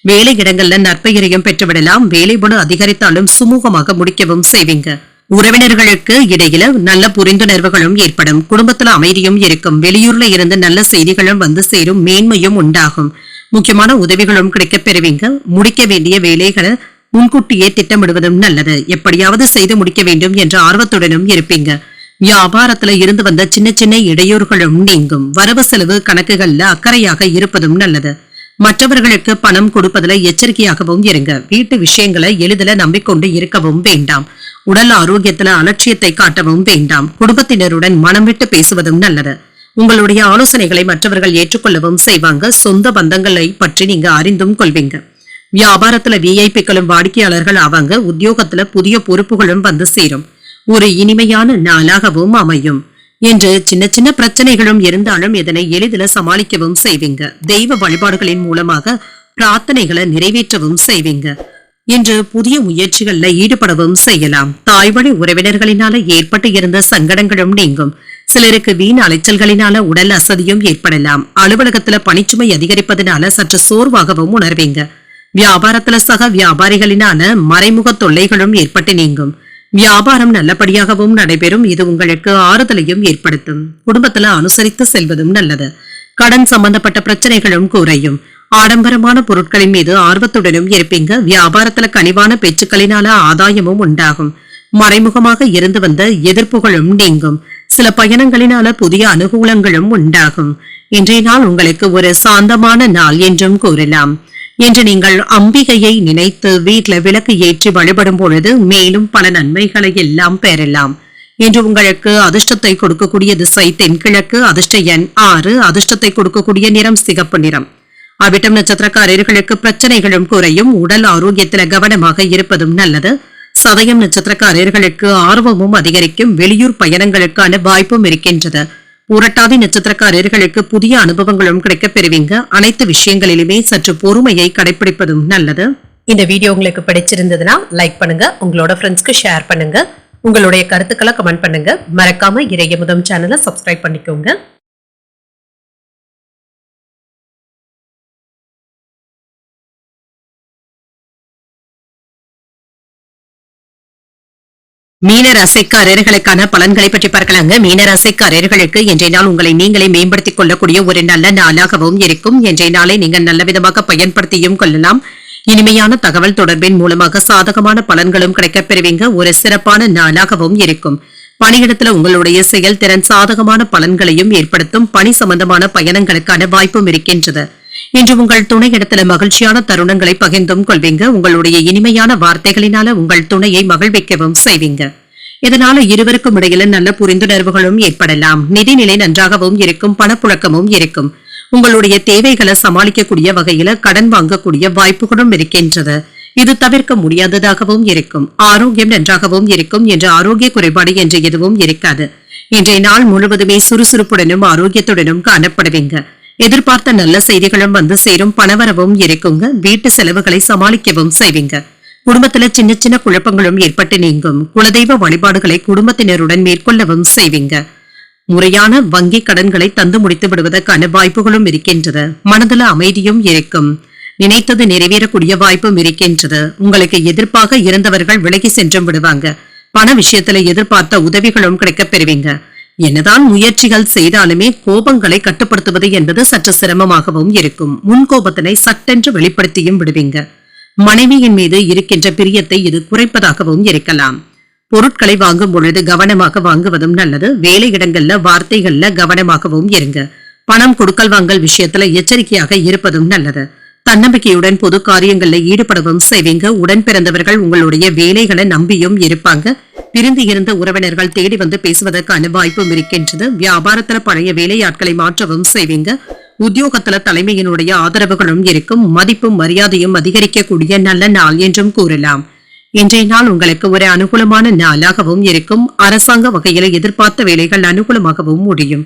வேலை இடங்கள்ல நற்பெயரையும் பெற்றுவிடலாம். வேலைபளு அதிகரித்தாலும் சுமூகமாக முடிக்கவும் செய்வீங்க. உறவினர்களுக்கு இடையில நல்ல புரிந்துணர்வுகளும் ஏற்படும். குடும்பத்துல அமைதியும் இருக்கும். வெளியூர்ல இருந்து நல்ல செய்திகளும் வந்து சேரும். மேன்மையும் உண்டாகும். முக்கியமான உதவிகளும் கிடைக்கப் பெறுவீங்க. முடிக்க வேண்டிய வேலைகளை முன்கூட்டியே திட்டமிடுவதும் நல்லது. எப்படியாவது செய்து முடிக்க வேண்டும் என்ற ஆர்வத்துடனும் இருப்பீங்க. வியாபாரத்துல இருந்து வந்த சின்ன சின்ன இடையூறுகளும் நீங்கும். வரவு செலவு கணக்குகள்ல அக்கறையாக இருப்பதும் நல்லது. மற்றவர்களுக்கு பணம் கொடுப்பதில் எச்சரிக்கையாகவும் இருங்க. வீட்டு விஷயங்களை எளிதில் நம்பிக்கொண்டு இருக்கவும் வேண்டாம். உடல் ஆரோக்கியத்துல அலட்சியத்தை காட்டவும் வேண்டாம். குடும்பத்தினருடன் மனம் விட்டு பேசுவதும் நல்லது. உங்களுடைய ஆலோசனைகளை மற்றவர்கள் ஏற்றுக்கொள்ளவும் செய்வாங்க. சொந்த பந்தங்களை பற்றி நீங்க அறிந்தும் கொள்வீங்க. வியாபாரத்துல விஐபிக்களும் வாடிக்கையாளர்கள் ஆவாங்க. உத்தியோகத்துல புதிய பொறுப்புகளும் வந்து சேரும். ஒரு இனிமையான நாளாகவும் அமையும். என்று சின்ன சின்ன பிரச்சனைகளும் இருந்தாலும் இதனை எளிதில் சமாளிக்கவும் செய்வீங்க. தெய்வ வழிபாடுகளின் மூலமாக பிரார்த்தனைகளை நிறைவேற்றவும் செய்வீங்க. இன்று புதிய முயற்சிகள்ல ஈடுபடவும் செய்யலாம். தாய்வழி உறவினர்களினால ஏற்பட்டு இருந்த சங்கடங்களும் நீங்கும். சிலருக்கு வீண் அலைச்சல்களினால உடல் அசதியும் ஏற்படலாம். அலுவலகத்துல பணிச்சுமை அதிகரிப்பதனால சற்று சோர்வாகவும் உணர்வீங்க. வியாபாரத்துல சக வியாபாரிகளினால மறைமுக தொல்லைகளும் ஏற்பட்டு நீங்கும். வியாபாரம் நல்லபடியாகவும் நடைபெறும். இது உங்களுக்கு ஆறுதலையும் ஏற்படுத்தும். குடும்பத்துல அனுசரித்து செல்வதும் நல்லது. கடன் சம்பந்தப்பட்ட பிரச்சனைகளும் குறையும். ஆடம்பரமான பொருட்களின் மீது ஆர்வத்துடனும் இருப்பீங்க. வியாபாரத்துல கனிவான பேச்சுக்களினால ஆதாயமும் உண்டாகும். மறைமுகமாக இருந்து வந்த எதிர்ப்புகளும் நீங்கும். சில பயணங்களினால புதிய அனுகூலங்களும் உண்டாகும். இன்றைய நாள் உங்களுக்கு ஒரு சாந்தமான நாள் என்றும் கூறலாம். என்று நீங்கள் அம்பிகையை நினைத்து வீட்டுல விளக்கு ஏற்றி வழிபடும் பொழுது மேலும் பல நன்மைகளை எல்லாம் பெறலாம். என்று உங்களுக்கு அதிர்ஷ்டத்தை கொடுக்கக்கூடிய திசை தென்கிழக்கு. அதிர்ஷ்ட எண் 6. அதிர்ஷ்டத்தை கொடுக்கக்கூடிய நிறம் சிகப்பு நிறம். அவிட்டம் நட்சத்திரக்காரர்களுக்கு பிரச்சனைகளும் குறையும். உடல் ஆரோக்கியத்தில் கவனமாக இருப்பதும் நல்லது. சதயம் நட்சத்திரக்காரர்களுக்கு ஆர்வமும் அதிகரிக்கும். வெளியூர் பயணங்களுக்கான வாய்ப்பும் இருக்கின்றது. புரட்டாதி நட்சத்திரக்காரர்களுக்கு புதிய அனுபவங்களும் கிடைக்கப் பெறுவீங்க. அனைத்து விஷயங்களிலுமே சற்று பொறுமையை கடைபிடிப்பதும் நல்லது. இந்த வீடியோ உங்களுக்கு பிடிச்சிருந்ததுன்னா லைக் பண்ணுங்க, உங்களோட ஃப்ரெண்ட்ஸ்க்கு ஷேர் பண்ணுங்க, உங்களுடைய கருத்துக்களை கமெண்ட் பண்ணுங்க. மறக்காம இறையமுதம் சேனலை சப்ஸ்கிரைப் பண்ணிக்கோங்க. மீன ராசிக்காரர்களுக்கான பலன்களை பற்றி பார்க்கலாங்க. மீன ராசிக்காரர்களுக்கு இன்றைய நாள் உங்களை நீங்களே மேம்படுத்திக் கொள்ளக்கூடிய ஒரு நல்ல நாளாகவும் இருக்கும். இன்றைய நாளை நீங்கள் நல்ல விதமாக பயன்படுத்தியும் கொள்ளலாம். இனிமையான தகவல் தொடர்பின் மூலமாக சாதகமான பலன்களும் கிடைக்கப் பெறுவீங்க. ஒரு சிறப்பான நாளாகவும் இருக்கும். பணியிடத்துல உங்களுடைய செயல்திறன் சாதகமான பலன்களையும் ஏற்படுத்தும். பணி சம்பந்தமான பயணங்களுக்கான வாய்ப்பும் இருக்கின்றது. இன்று உங்கள் துணையிடத்துல மகிழ்ச்சியான தருணங்களை பகிர்ந்தும் கொள்வீங்க. உங்களுடைய இனிமையான வார்த்தைகளினால உங்கள் துணையை மகிழ்விக்கவும் செய்வீங்க. இதனால இருவருக்கும் இடையில நல்ல புரிந்துணர்வுகளும் ஏற்படலாம். நிதிநிலை நன்றாகவும் இருக்கும். பணப்புழக்கமும் இருக்கும். உங்களுடைய தேவைகளை சமாளிக்கக்கூடிய வகையில கடன் வாங்கக்கூடிய வாய்ப்புகளும் இருக்கின்றது. இது தவிர்க்க முடியாததாகவும் இருக்கும். ஆரோக்கியம் நன்றாகவும் இருக்கும். என்ற ஆரோக்கிய குறைபாடு என்று எதுவும் இருக்காது. இன்றைய நாள் முழுவதுமே சுறுசுறுப்புடனும் ஆரோக்கியத்துடனும் காணப்படுவீங்க. எதிர்பார்த்த நல்ல செய்திகளும் வந்து சேரும். பணவரவும் இருக்குங்க. வீட்டு செலவுகளை சமாளிக்கவும் செய்வீங்க. குடும்பத்துல சின்ன சின்ன குழப்பங்களும் ஏற்பட்டு நீங்கும். குலதெய்வ வழிபாடுகளை குடும்பத்தினருடன் மேற்கொள்ளவும் செய்வீங்க. முறையான வங்கி கடன்களை தந்து முடித்து விடுவதற்கான வாய்ப்புகளும் இருக்கின்றது. மனதுல அமைதியும் இருக்கும். நினைத்தது நிறைவேறக்கூடிய வாய்ப்பும் இருக்கின்றது. உங்களுக்கு எதிர்ப்பாக இருந்தவர்கள் விலகி சென்றும் விடுவாங்க. பண விஷயத்துல எதிர்பார்த்த உதவிகளும் கிடைக்கப் பெறுவீங்க. என்னதான் முயற்சிகள் செய்தாலுமே கோபங்களை கட்டுப்படுத்துவது என்பது சற்று சிரமமாகவும் இருக்கும். முன்கோபத்தினை சட்டென்று வெளிப்படுத்தியும் விடுவீங்க. மனைவியின் மீது இருக்கின்ற பிரியத்தை இது குறைப்பதாகவும் இருக்கலாம். பொருட்களை வாங்கும் பொழுது கவனமாக வாங்குவதும் நல்லது. வேலையிடங்கள்ல வார்த்தைகள்ல கவனமாகவும் இருங்க. பணம் கொடுக்கல் வாங்கல் விஷயத்துல எச்சரிக்கையாக இருப்பதும் நல்லது. தன்னம்பிக்கையுடன் பொது காரியங்கள்ல ஈடுபடவும் செய்வீங்க. உடன் பிறந்தவர்கள் உங்களுடைய வேலைகளை நம்பியும் இருப்பாங்க. பிரிந்து இருந்த உறவினர்கள் தேடி வந்து பேசுவதற்கான வாய்ப்பும் இருக்கின்றது. வியாபாரத்துல பழைய வேலையாட்களை மாற்றவும் செய்வீங்க. உத்தியோகத்துல தலைமையினுடைய ஆதரவுகளும் இருக்கும். மதிப்பும் மரியாதையும் அதிகரிக்கக்கூடிய நல்ல நாள் என்றும் கூறலாம். இன்றைய நாள் உங்களுக்கு ஒரு அனுகூலமான நாளாகவும் இருக்கும். அரசாங்க வகையில எதிர்பார்த்த வேலைகள் அனுகூலமாகவும் முடியும்.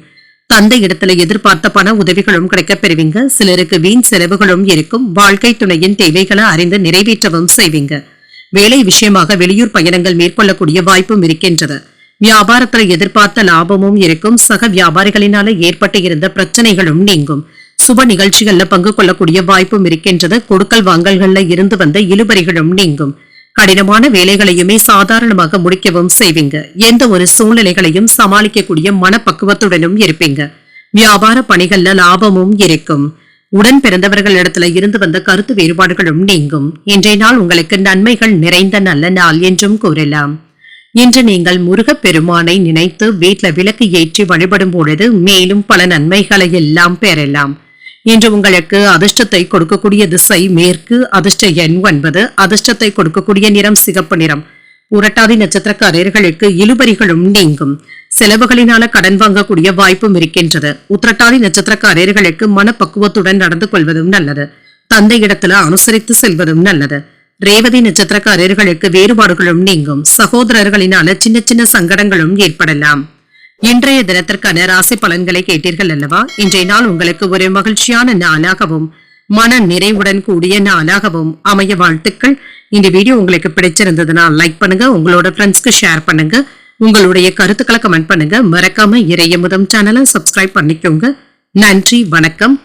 தந்தை இடத்துல எதிர்பார்த்த பண உதவிகளும் கிடைக்கப் பெறுவீங்க. சிலருக்கு வீண் செலவுகளும் இருக்கும். வாழ்க்கை துணையின் தேவைகளை அறிந்து நிறைவேற்றவும் செய்வீங்க. வேலை விஷயமாக வெளியூர் பயணங்கள் மேற்கொள்ளக்கூடிய வாய்ப்பும் இருக்கின்றது. வியாபாரத்துல எதிர்பார்த்த லாபமும் இருக்கும். சக வியாபாரிகளினால ஏற்பட்டு இருந்த பிரச்சனைகளும் நீங்கும். சுப நிகழ்ச்சிகள்ல பங்கு கொள்ளக்கூடிய வாய்ப்பும் இருக்கின்றது. கொடுக்கல் வாங்கல்கள்ல இருந்து வந்த இழுபறிகளும் நீங்கும். கடினமான வேலைகளையுமே சாதாரணமாக முடிக்கவும் செய்வீங்க. எந்த ஒரு சூழ்நிலைகளையும் சமாளிக்கக்கூடிய மனப்பக்குவத்துடனும் இருப்பீங்க. வியாபார பணிகள்ல லாபமும் இருக்கும். உடன் பிறந்தவர்கள் இடத்துல இருந்து வந்த கருத்து வேறுபாடுகளும் நீங்கும். இன்றைய நாள் உங்களுக்கு நன்மைகள் நிறைந்த நல்ல நாள் என்றும் கூறலாம். இன்று நீங்கள் முருகப் பெருமானை நினைத்து வீட்டுல விளக்கு ஏற்றி வழிபடும் பொழுது மேலும் பல நன்மைகளை எல்லாம் பெறலாம். இன்று உங்களுக்கு அதிர்ஷ்டத்தை கொடுக்கக்கூடிய திசை மேற்கு. அதிர்ஷ்ட எண் 9. அதிர்ஷ்டத்தை கொடுக்கக்கூடிய நிறம் சிகப்பு நிறம். புரட்டாதி நட்சத்திரக்காரர்களுக்கு இழுபறிகளும் நீங்கும். செலவுகளினால கடன் வாங்கக்கூடிய வாய்ப்பும் இருக்கின்றது. உத்திரட்டாதி நட்சத்திரக்காரர்களுக்கு மனப்பக்குவத்துடன் நடந்து கொள்வதும் நல்லது. தந்தை இடத்துல அனுசரித்து செல்வதும் நல்லது. ரேவதி நட்சத்திரக்காரர்களுக்கு வேறுபாடுகளும் நீங்கும். சகோதரர்களினால சின்ன சின்ன சங்கடங்களும் ஏற்படலாம். இன்றைய தினத்திற்கான ராசி பலன்களை கேட்டீர்கள் அல்லவா? இன்றைய நாள் உங்களுக்கு ஒரு மகிழ்ச்சியான நாளாகவும் மன நிறைவுடன் கூடிய நாளாகவும் அமைய வாழ்த்துக்கள். இந்த வீடியோ உங்களுக்கு பிடிச்சிருந்ததுன்னா லைக் பண்ணுங்க, உங்களோட ஃப்ரெண்ட்ஸ்க்கு ஷேர் பண்ணுங்க, உங்களுடைய கருத்துக்களை கமெண்ட் பண்ணுங்க. மறக்காம இறையமுதம் சேனலை சப்ஸ்கிரைப் பண்ணிக்கோங்க. நன்றி, வணக்கம்.